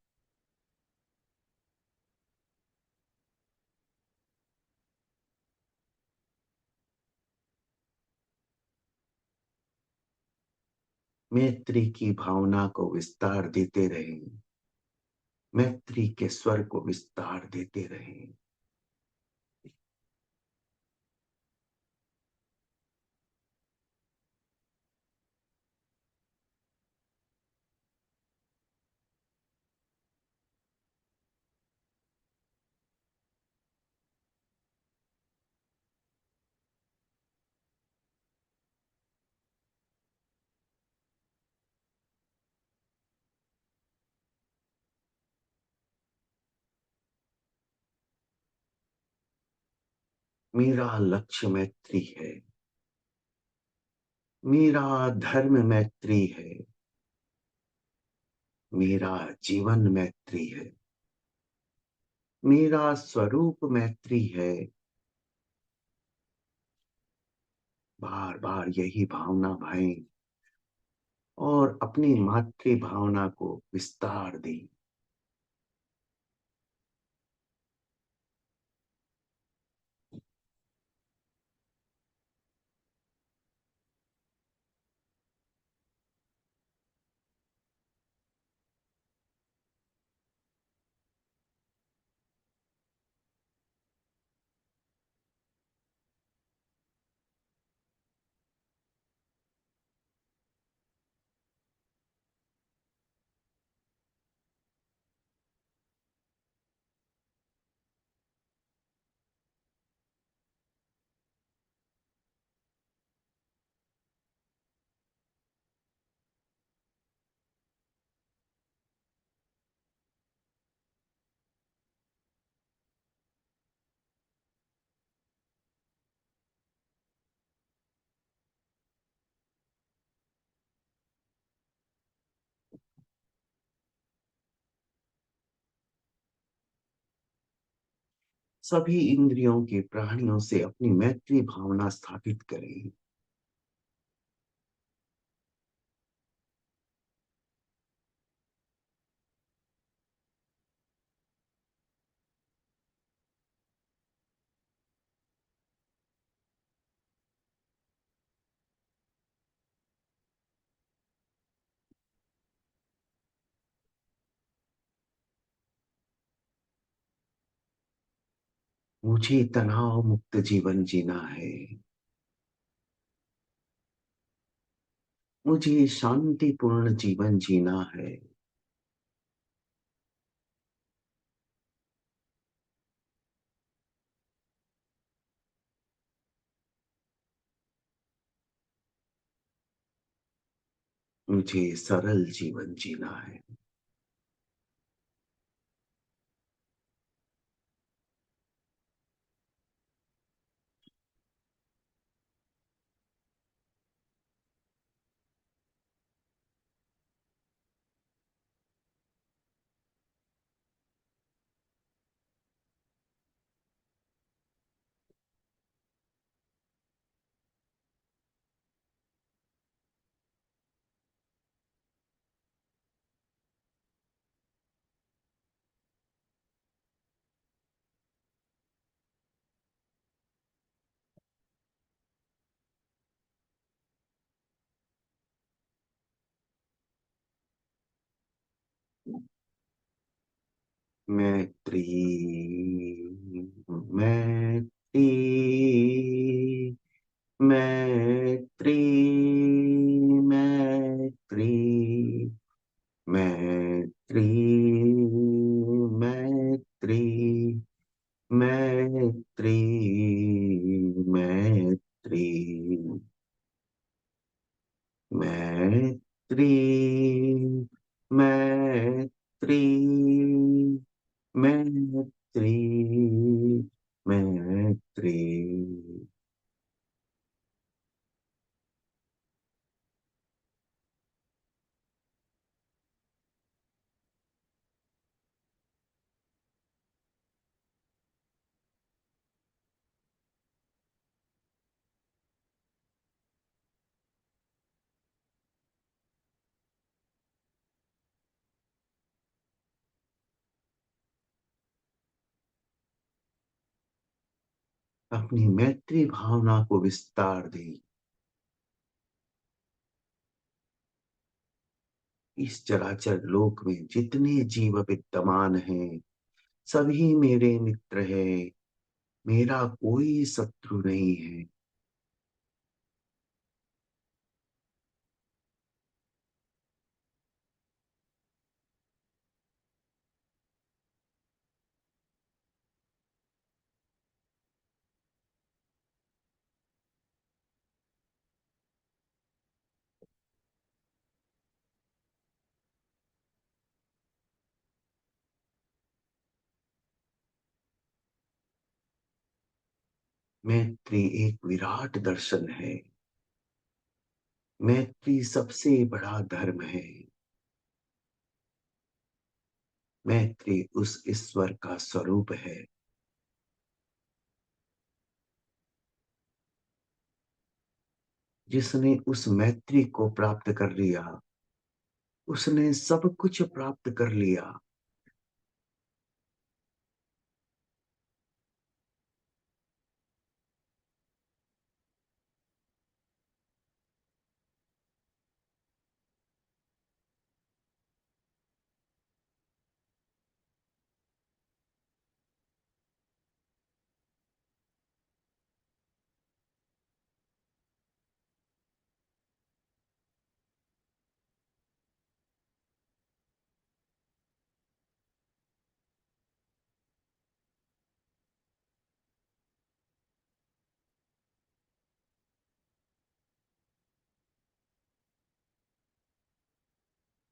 मैत्री की भावना को विस्तार देते रहें। मैत्री के स्वर को विस्तार देते रहें। मेरा लक्ष्य मैत्री है। मेरा धर्म मैत्री है। मेरा जीवन मैत्री है। मेरा स्वरूप मैत्री है। बार बार यही भावना भाएं और अपनी मातृ भावना को विस्तार दें। सभी इंद्रियों के प्राणियों से अपनी मैत्री भावना स्थापित करें। मुझे तनाव मुक्त जीवन जीना है। मुझे शांतिपूर्ण जीवन जीना है। मुझे सरल जीवन जीना है। मैत्री, मैत्री, मैत्री, मैत्री, मैत्री, मैत्री, मैत्री, मैत्री, मैत्री, मैत्री, मैत्री, मैत्री। अपनी मैत्री भावना को विस्तार दें। इस चराचर लोक में जितने जीव विद्यमान हैं, सभी मेरे मित्र हैं। मेरा कोई शत्रु नहीं है। मैत्री एक विराट दर्शन है। मैत्री सबसे बड़ा धर्म है। मैत्री उस ईश्वर का स्वरूप है। जिसने उस मैत्री को प्राप्त कर लिया, उसने सब कुछ प्राप्त कर लिया।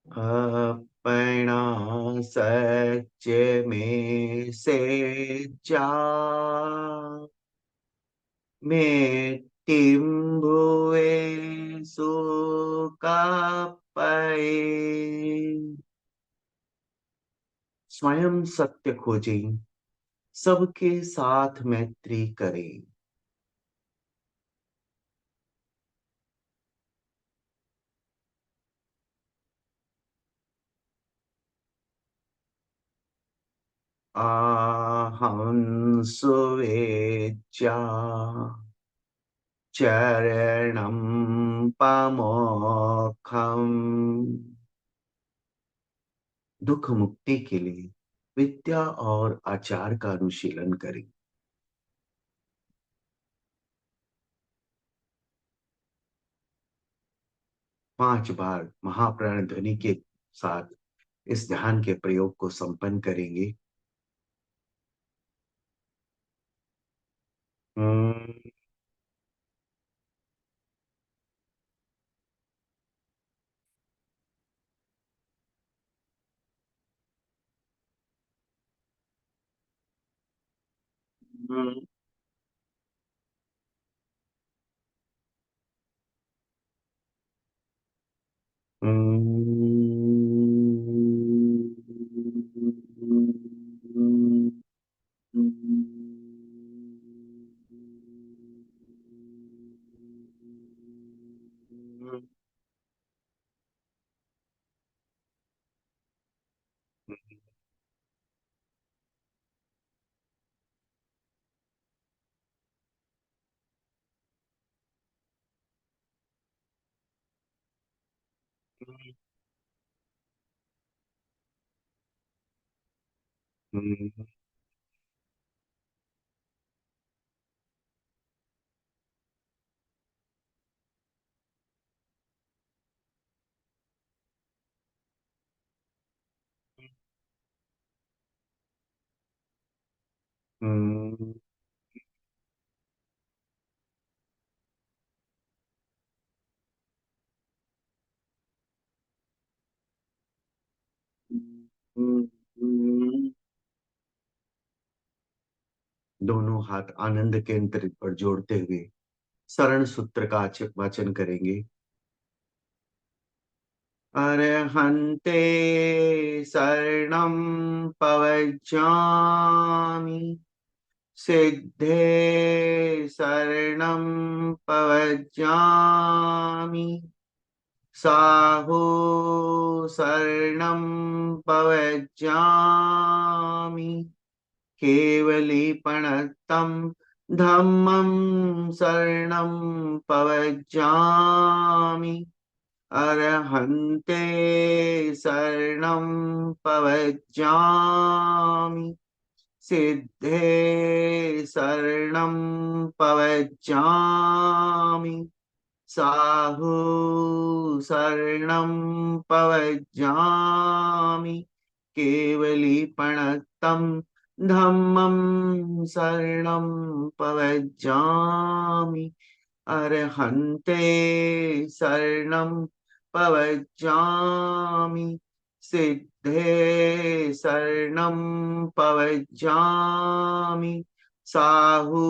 अपना सत्य में से जा में टिम्बुए सुका पाए। स्वयं सत्य खोजें, सबके साथ मैत्री करें। आहं सुवेज्जा चरणं पमोक्षम। दुख मुक्ति के लिए विद्या और आचार का अनुशीलन करें। 5 बार महाप्राण ध्वनि के साथ इस ध्यान के प्रयोग को संपन्न करेंगे। हम्म, हम्म, दोनों हाथ आनंद केंद्र पर जोड़ते हुए शरण सूत्र का वाचन करेंगे। अरहन्ते शरणं पवज्जामि, सिद्धे शरणं पवज्जामि, साहु शरणं पवज्जामि, केवलीपणतं धम्मं शरणं पवज्जामि, अरहन्ते शरणं पवज्जामि, सिद्धे शरणं पवज्जामि, साहु शरणं पवज्जामि, केवलीपणतं धम्मं शरणं पवज्जामि, अरहन्ते शरणं पवज्जामि, सिद्धे शरणं पवज्जामि, साहु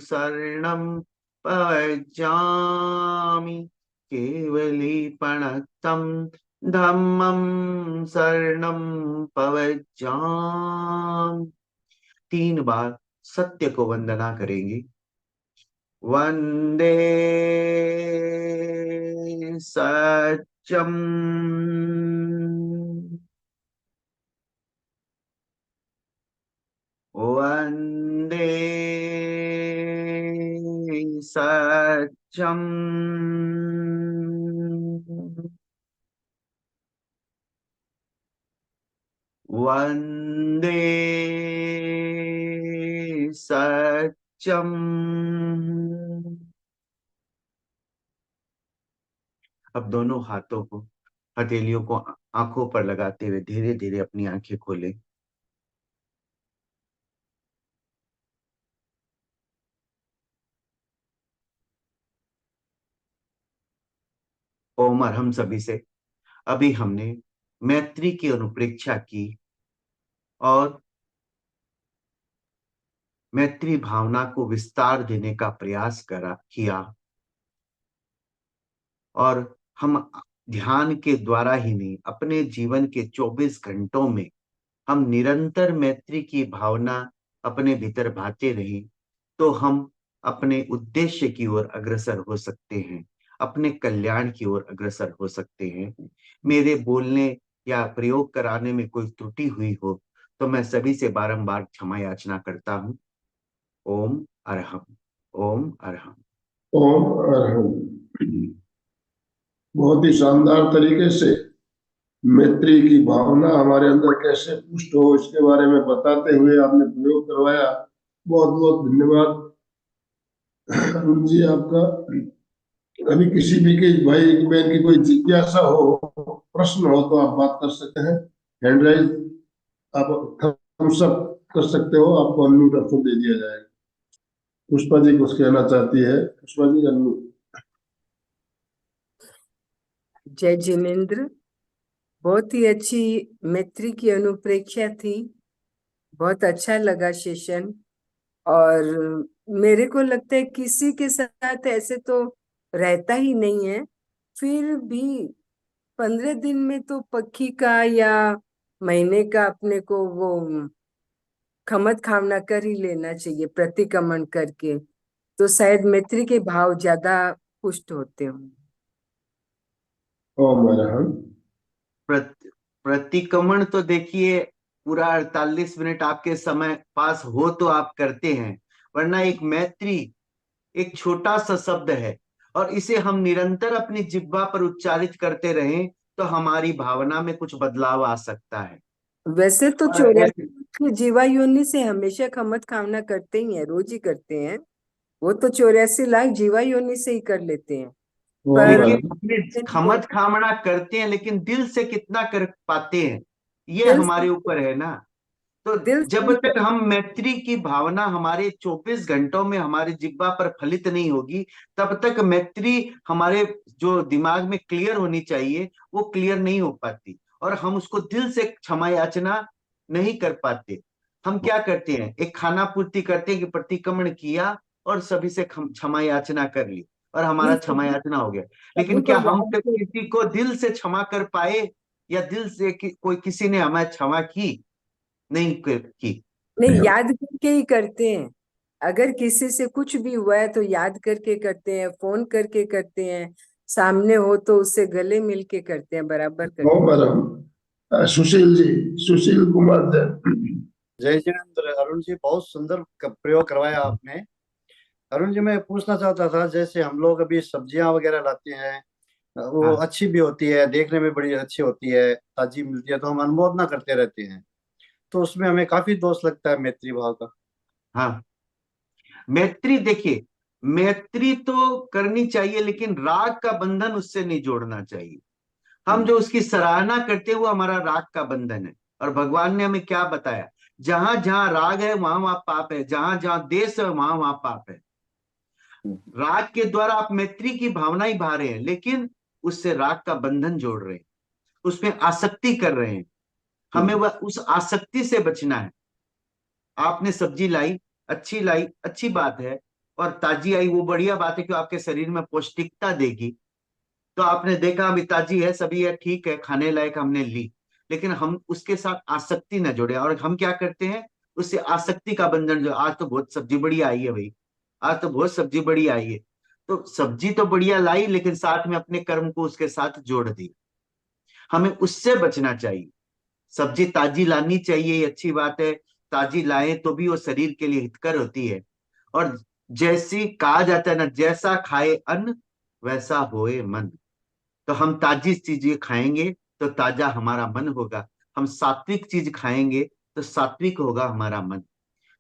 शरणं प्रव्रजामि केवलीपणतं धम्मं शरणं प्रव्रजामि। 3 बार सत्य को वंदना करेंगे। वंदे सत्यम, वंदे सत्यम, वंदे सत्यम। अब दोनों हाथों को, हथेलियों को आंखों पर लगाते हुए धीरे धीरे अपनी आंखें खोलें। ओम, और हम सभी से अभी हमने मैत्री की अनुप्रेक्षा की और मैत्री भावना को विस्तार देने का प्रयास करा किया, और हम ध्यान के द्वारा ही नहीं, अपने जीवन के 24 घंटों में हम निरंतर मैत्री की भावना अपने भीतर भाते रहें, तो हम अपने उद्देश्य की ओर अग्रसर हो सकते हैं, अपने कल्याण की ओर अग्रसर हो सकते हैं। मेरे बोलने या प्रयोग कराने में कोई त्रुटि हुई हो तो मैं सभी से बारंबार क्षमा याचना करता हूं। ओम अरहम, ओम अरहम। ओम अरहम। बहुत ही शानदार तरीके से मैत्री की भावना हमारे अंदर कैसे पुष्ट हो इसके बारे में बताते हुए आपने प्रयोग करवाया। बहुत बहुत धन्यवाद अरुण जी आपका। अभी किसी भी के भाई बहन की कोई जिज्ञासा हो, प्रश्न हो, तो आप बात कर सकते हैं। हैंड राइज, आप थम्स अप कर सकते हो, आपको अनम्यूट ऑप्शन दे दिया जाएगा। पुष्पा जी कुछ कहना चाहती है। पुष्पा जी अनम्यूट। जय जिनेन्द्र। बहुत ही अच्छी मैत्री की अनुप्रेक्षा थी। बहुत अच्छा लगा सेशन। और मेरे को लगता है किसी के साथ ऐसे तो रहता ही नहीं है, फिर भी 15 दिन में तो पक्षी का या महीने का अपने को वो खमत खावना कर ही लेना चाहिए, प्रतिक्रमण करके, तो शायद मैत्री के भाव ज्यादा पुष्ट होते हों। ओम अरहम। प्रतिक्रमण तो देखिए, पूरा 48 मिनट आपके समय पास हो तो आप करते हैं, वरना एक मैत्री एक छोटा सा शब्द है, और इसे हम निरंतर अपनी जिह्वा पर उच्चारित करते रहें तो हमारी भावना में कुछ बदलाव आ सकता है। वैसे तो और 84 जीवा योनि से हमेशा खमत खावना करते ही है, रोज ही करते हैं। वो तो 84 लाख जीवा योनि से ही कर लेते हैं। ओम पर लेकिन अरहम। अपने खमत खामना करते हैं, लेकिन दिल से कितना कर पाते हैं ये दिल हमारे ऊपर है ना। तो दिल से जब ही तक हम मैत्री की भावना हमारे 24 घंटों में हमारे जिह्वा पर फलित नहीं होगी, तब तक मैत्री हमारे जो दिमाग में क्लियर होनी चाहिए वो क्लियर नहीं हो पाती, और हम उसको दिल से क्षमा याचना नहीं कर पाते। हम क्या करते हैं, एक खाना पूर्ति करते हैं कि प्रतिक्रमण किया और सभी से क्षमा याचना कर ली और हमारा नहीं, क्षमा याचना हो गया। सभी लेकिन को क्या हम याद तक किसी को दिल से क्षमा कर पाए, या दिल से कोई किसी ने हमें क्षमा की? नहीं की। नहीं, याद करके ही करते हैं। अगर किसी से कुछ भी हुआ है तो याद करके करते हैं, फोन करके करते हैं, सामने हो तो उससे गले मिल के करते हैं, बराबर करते ओम अरहम। सुशील जी, सुशील कुमार जैन। जय जिनेन्द्र। अरुण जी, बहुत सुंदर प्रयोग करवाया आपने। अरुण जी, मैं पूछना चाहता था, जैसे हम लोग अभी सब्जियां वगैरह लाते हैं, वो हाँ अच्छी भी होती है, देखने में बड़ी अच्छी होती है, ताजी मिलती है, तो हम अनुमोदना करते रहते हैं, तो उसमें हमें काफी दोष लगता है मैत्री भाव का। हाँ, मैत्री देखिए, मैत्री तो करनी चाहिए, लेकिन राग का बंधन उससे नहीं जोड़ना चाहिए। हम जो उसकी सराहना करते हैं वो हमारा राग का बंधन है। और भगवान ने हमें क्या बताया, जहां जहां राग है वहां वहां पाप है, जहां जहां देश है वहां वहां पाप है। राग के द्वारा आप मैत्री की भावना ही भा रहे हैं, लेकिन उससे राग का बंधन जोड़ रहे हैं, उसमें आसक्ति कर रहे हैं। हमें वह उस आसक्ति से बचना है। आपने सब्जी लाई, अच्छी लाई, अच्छी बात है, और ताजी आई वो बढ़िया बात है कि आपके शरीर में पौष्टिकता देगी। तो आपने देखा अभी ताजी है, सभी है, ठीक है, खाने लायक हमने ली, लेकिन हम उसके साथ आसक्ति न जोड़े। और हम क्या करते हैं, उससे आसक्ति का बंधन, जो आज तो बहुत सब्जी बढ़िया आई है भाई, आज तो बहुत सब्जी बढ़िया आई है, तो सब्जी तो बढ़िया लाई, लेकिन साथ में अपने कर्म को उसके साथ जोड़ दी। हमें उससे बचना चाहिए। सब्जी ताजी लानी चाहिए, ये अच्छी बात है, ताजी लाए तो भी वो शरीर के लिए हितकर होती है। और जैसी कहा जाता है ना, जैसा खाए अन्न वैसा होए मन। तो हम ताजी चीजें खाएंगे तो ताजा हमारा मन होगा, हम सात्विक चीज खाएंगे तो सात्विक होगा हमारा मन।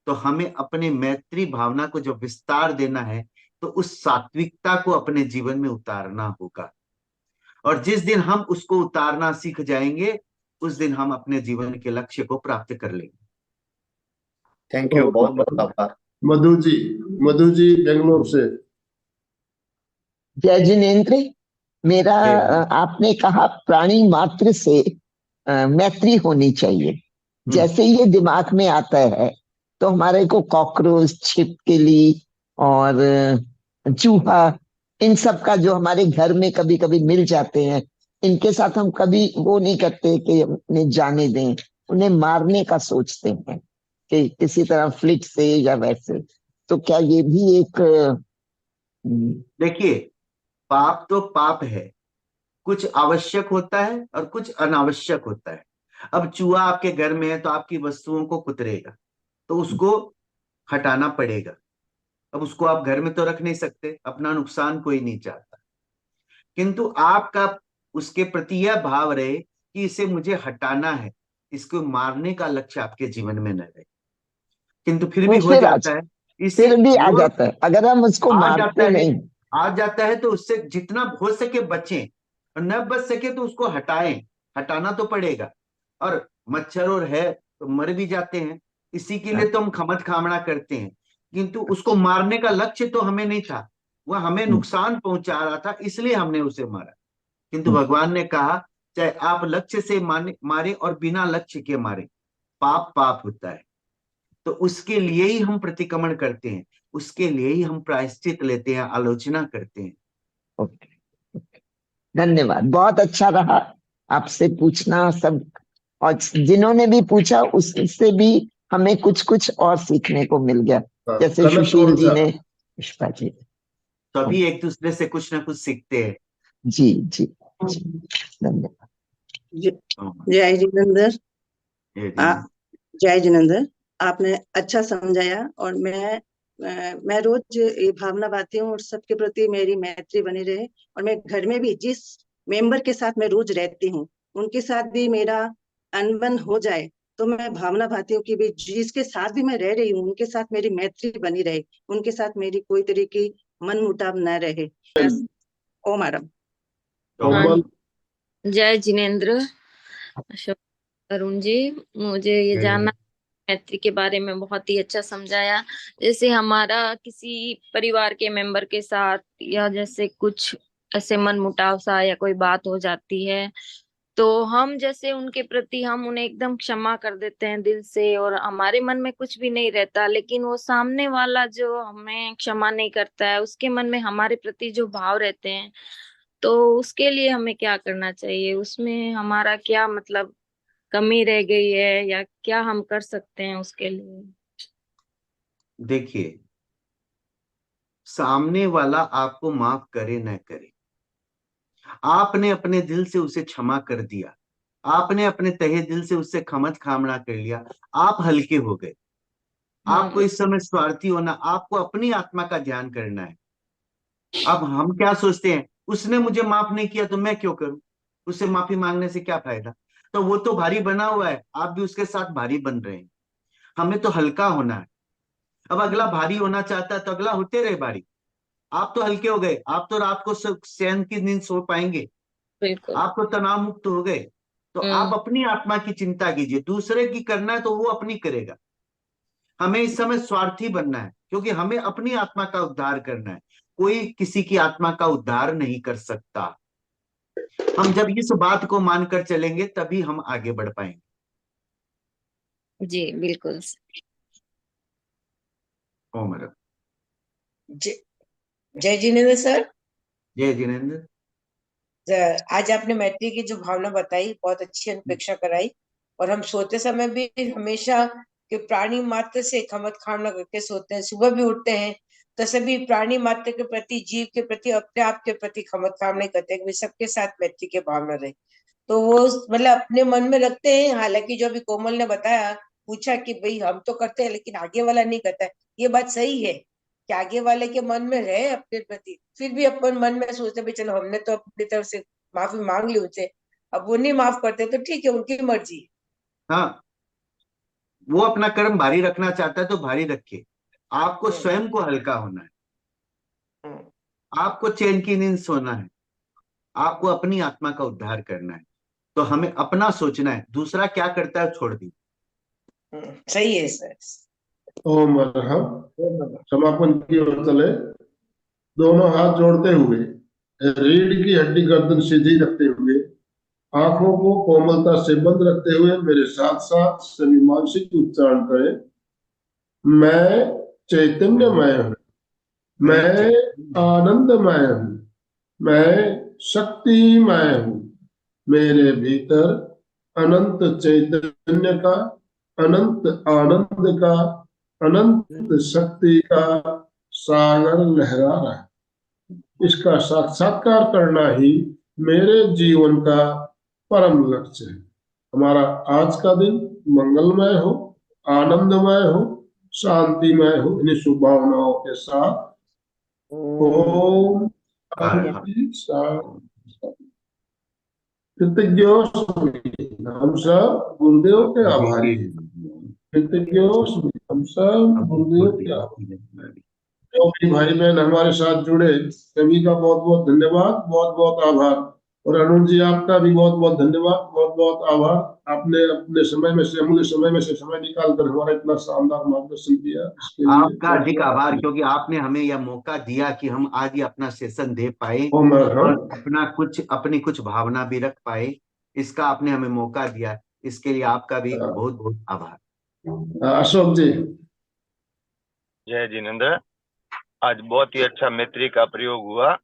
तो हमें अपने मैत्री भावना को जो विस्तार देना है, तो उस सात्विकता को अपने जीवन में उतारना होगा। और जिस दिन हम उसको उतारना सीख जाएंगे, उस दिन हम अपने जीवन के लक्ष्य को प्राप्त कर लेंगे। थैंक यू, बहुत बहुत आभार। मधु जी, मधु जी बेंगलोर से। जय जिनेन्द्र। मेरा आपने कहा प्राणी मात्र से मैत्री होनी चाहिए। जैसे ये दिमाग में आता है तो हमारे को कॉकरोच, छिपकली और चूहा, इन सब का जो हमारे घर में कभी कभी मिल जाते हैं, इनके साथ हम कभी वो नहीं करते कि उन्हें जाने दें, उन्हें मारने का सोचते हैं कि किसी तरह फ्लिट से या वैसे। तो क्या ये भी एक देखिए, पाप तो पाप है, कुछ आवश्यक होता है और कुछ अनावश्यक होता है। अब चूहा आपके घर में है तो आपकी वस्तुओं को कुतरेगा, तो उसको हटाना पड़ेगा। अब उसको आप घर में तो रख नहीं सकते, अपना नुकसान कोई नहीं चाहता, किंतु आपका उसके प्रति यह भाव रहे कि इसे मुझे हटाना है, इसको मारने का लक्ष्य आपके जीवन में न रहे। किंतु फिर भी वो हो जाता है, इसी फिर भी आ वो जाता है अगर हम उसको आ जाता मारते है, नहीं। आ जाता है, तो उससे जितना हो सके बचें, और न बच सके तो उसको हटाएं, हटाना तो पड़ेगा। और मच्छर और है तो मर भी जाते हैं, इसी के लिए तो हम खमत खामड़ा करते हैं, किंतु उसको मारने का लक्ष्य तो हमें नहीं था, वह हमें नुकसान पहुंचा रहा था, इसलिए हमने उसे मारा। किंतु भगवान ने कहा, चाहे आप लक्ष्य से मारे और बिना लक्ष्य के मारे, पाप पाप होता है। तो उसके लिए ही हम प्रतिक्रमण करते हैं, उसके लिए ही हम प्रायश्चित लेते हैं, आलोचना करते हैं। ओके, धन्यवाद। बहुत अच्छा रहा आपसे पूछना सब, और जिन्होंने भी पूछा उससे भी हमें कुछ कुछ और सीखने को मिल गया, जैसे कनक सुशील कौन जी सा? ने, पुष्पा जी। सभी एक दूसरे से कुछ ना कुछ सीखते हैं। जी जी जी, धन्यवाद। जय जिनेन्द्र। ये जय जिनेन्द्र, आपने अच्छा समझाया। और मैं रोज ये भावना बांटती हूँ और सबके प्रति मेरी मैत्री बनी रहे। और मैं घर में भी जिस मेंबर के साथ मैं रोज रहती हूँ उनके साथ भी मेरा अनबन हो जाए, तो मैं भावना भाती हूँ कि भी जिसके साथ भी मैं रह रही हूँ उनके साथ मेरी मैत्री बनी रहे, उनके साथ मेरी कोई तरह की मन मुटाव न रहे। ओ मैडम। कोमल। जय जिनेन्द्र। अरुण जी, मुझे ये जानना, मैत्री के बारे में बहुत ही अच्छा समझाया। जैसे हमारा किसी परिवार के मेंबर के साथ या जैसे कुछ ऐसे मन मुटाव सा या कोई बात हो जाती है, तो हम जैसे उनके प्रति हम उन्हें एकदम क्षमा कर देते हैं दिल से, और हमारे मन में कुछ भी नहीं रहता, लेकिन वो सामने वाला जो हमें क्षमा नहीं करता है, उसके मन में हमारे प्रति जो भाव रहते हैं, तो उसके लिए हमें क्या करना चाहिए? उसमें हमारा क्या मतलब कमी रह गई है, या क्या हम कर सकते हैं उसके लिए? देखिए, सामने वाला आपको माफ करे न करे, आपने अपने दिल से उसे क्षमा कर दिया, आपने अपने तहे दिल से उससे खमत खामड़ा कर लिया, आप हल्के हो गए। आपको इस समय स्वार्थी होना, आपको अपनी आत्मा का ध्यान करना है। अब हम क्या सोचते हैं, उसने मुझे माफ नहीं किया तो मैं क्यों करूं, उससे माफी मांगने से क्या फायदा। तो वो तो भारी बना हुआ है, आप भी उसके साथ भारी बन रहे हैं। हमें तो हल्का होना है। अब अगला भारी होना चाहता है तो अगला होते रहे भारी। आप तो हल्के हो गए, आप तो रात को चैन की नींद सो पाएंगे, बिल्कुल। आप तो तनाव मुक्त हो गए। तो आप अपनी आत्मा की चिंता कीजिए, दूसरे की करना है तो वो अपनी करेगा। हमें इस समय स्वार्थी बनना है, क्योंकि हमें अपनी आत्मा का उद्धार करना है, कोई किसी की आत्मा का उद्धार नहीं कर सकता। हम जब इस बात को मानकर चलेंगे तभी हम आगे बढ़ पाएंगे। जी बिल्कुल। ओम अरहम। जय जय जिनेन्द्र सर। जय जिनेन्द्र। आज आपने मैत्री की जो भावना बताई, बहुत अच्छी अनुप्रेक्षा कराई। और हम सोते समय भी हमेशा कि प्राणी मात्र से खमत खामना करके सोते हैं, सुबह भी उठते हैं तो सभी प्राणी मात्र के प्रति, जीव के प्रति, अपने आप के प्रति खमत खामना करते हैं कि सबके साथ मैत्री की भावना रहे। तो वो मतलब अपने मन में रखते हैं। हालांकि जो अभी कोमल ने बताया, पूछा कि भाई हम तो करते हैं लेकिन आगे वाला नहीं करता है, ये बात सही है कि आगे वाले के मन में रहे अपने प्रति, फिर भी अपन मन में सोचते भाई चलो हमने तो अपनी तरफ से माफी मांग ली उनसे, अब वो नहीं माफ करते तो ठीक है, उनकी मर्जी है। हाँ, वो अपना कर्म भारी रखना चाहता है तो भारी रखे, आपको स्वयं को हल्का होना है, आपको चैन की नींद सोना है, आपको अपनी आत्मा का उद्धार करना है। तो हमें अपना सोचना है, दूसरा क्या करता है छोड़ दी। सही है सर। ओम अरहम। समापन की ओर चले। दोनों हाथ जोड़ते हुए, रीढ़ की हड्डी गर्दन सीधी रखते हुए, आंखों को कोमलता से बंद रखते हुए मेरे साथ साथ सभी मानसिक उच्चारण करें। मैं चैतन्यमय हूँ, मैं आनंदमय हूँ, मैं शक्तिमय हूँ। मेरे भीतर अनंत चैतन्य का, अनंत आनंद का, अनंत शक्ति का सागर लहरा रहा है। इसका साक्षात्कार करना ही मेरे जीवन का परम लक्ष्य है। हमारा आज का दिन मंगलमय हो, आनंदमय हो, शांतिमय हो। इन शुभ भावनाओं के साथ ओम शांति शांति। कृतज्ञों हम सब गुरुदेव के आभारी हैं। कृतज्ञों हम सब गुरुदेव के आभारी। जो भी भाई बहन हमारे साथ जुड़े सभी का बहुत बहुत धन्यवाद, बहुत बहुत आभार। और अरुण जी आपका भी बहुत बहुत धन्यवाद, बहुत बहुत आभार। आपने अपने समय में से, अमूल्य समय में से समय निकाल कर हमारा इतना शानदार मार्गदर्शन किया, इसके लिए आपका अधिक आभार, क्योंकि आपने हमें यह मौका दिया कि हम आज ही अपना सेशन दे पाए ओम और अरहम। अपनी कुछ भावना भी रख पाए। इसका आपने हमें मौका दिया, इसके लिए आपका भी बहुत बहुत आभार। अशोक जी। जय जिनेन्द्र। आज बहुत ही अच्छा मैत्री का प्रयोग हुआ।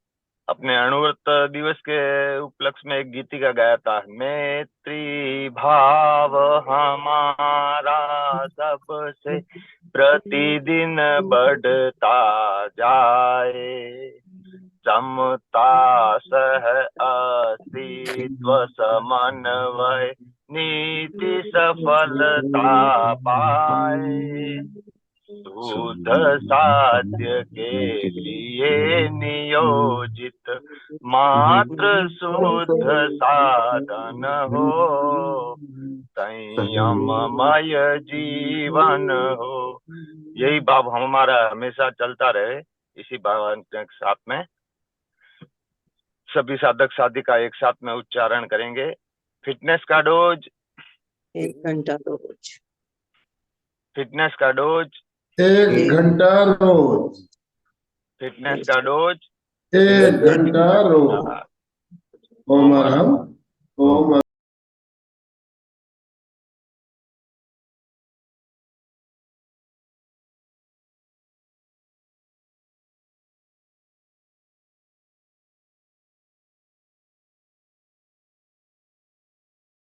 अपने अणुव्रत दिवस के उपलक्ष्य में एक गीतिका गाया था, मैत्री भाव हमारा सबसे प्रतिदिन बढ़ता जाए, समता सह अस्तित्व समन्वय नीति सफलता पाए, शुद्ध साध्य के लिए नियोजित मात्र शुद्ध साधन हो, संयममय जीवन हो। यही भाव हमारा हमेशा चलता रहे। इसी भाव के साथ में सभी साधक साधिका एक साथ में उच्चारण करेंगे। फिटनेस का डोज 1 घंटा रोज। फिटनेस का डोज 1 घंटा रोज। फिटनेस का डोज 1 घंटा रोज। ओम अरहम। ओम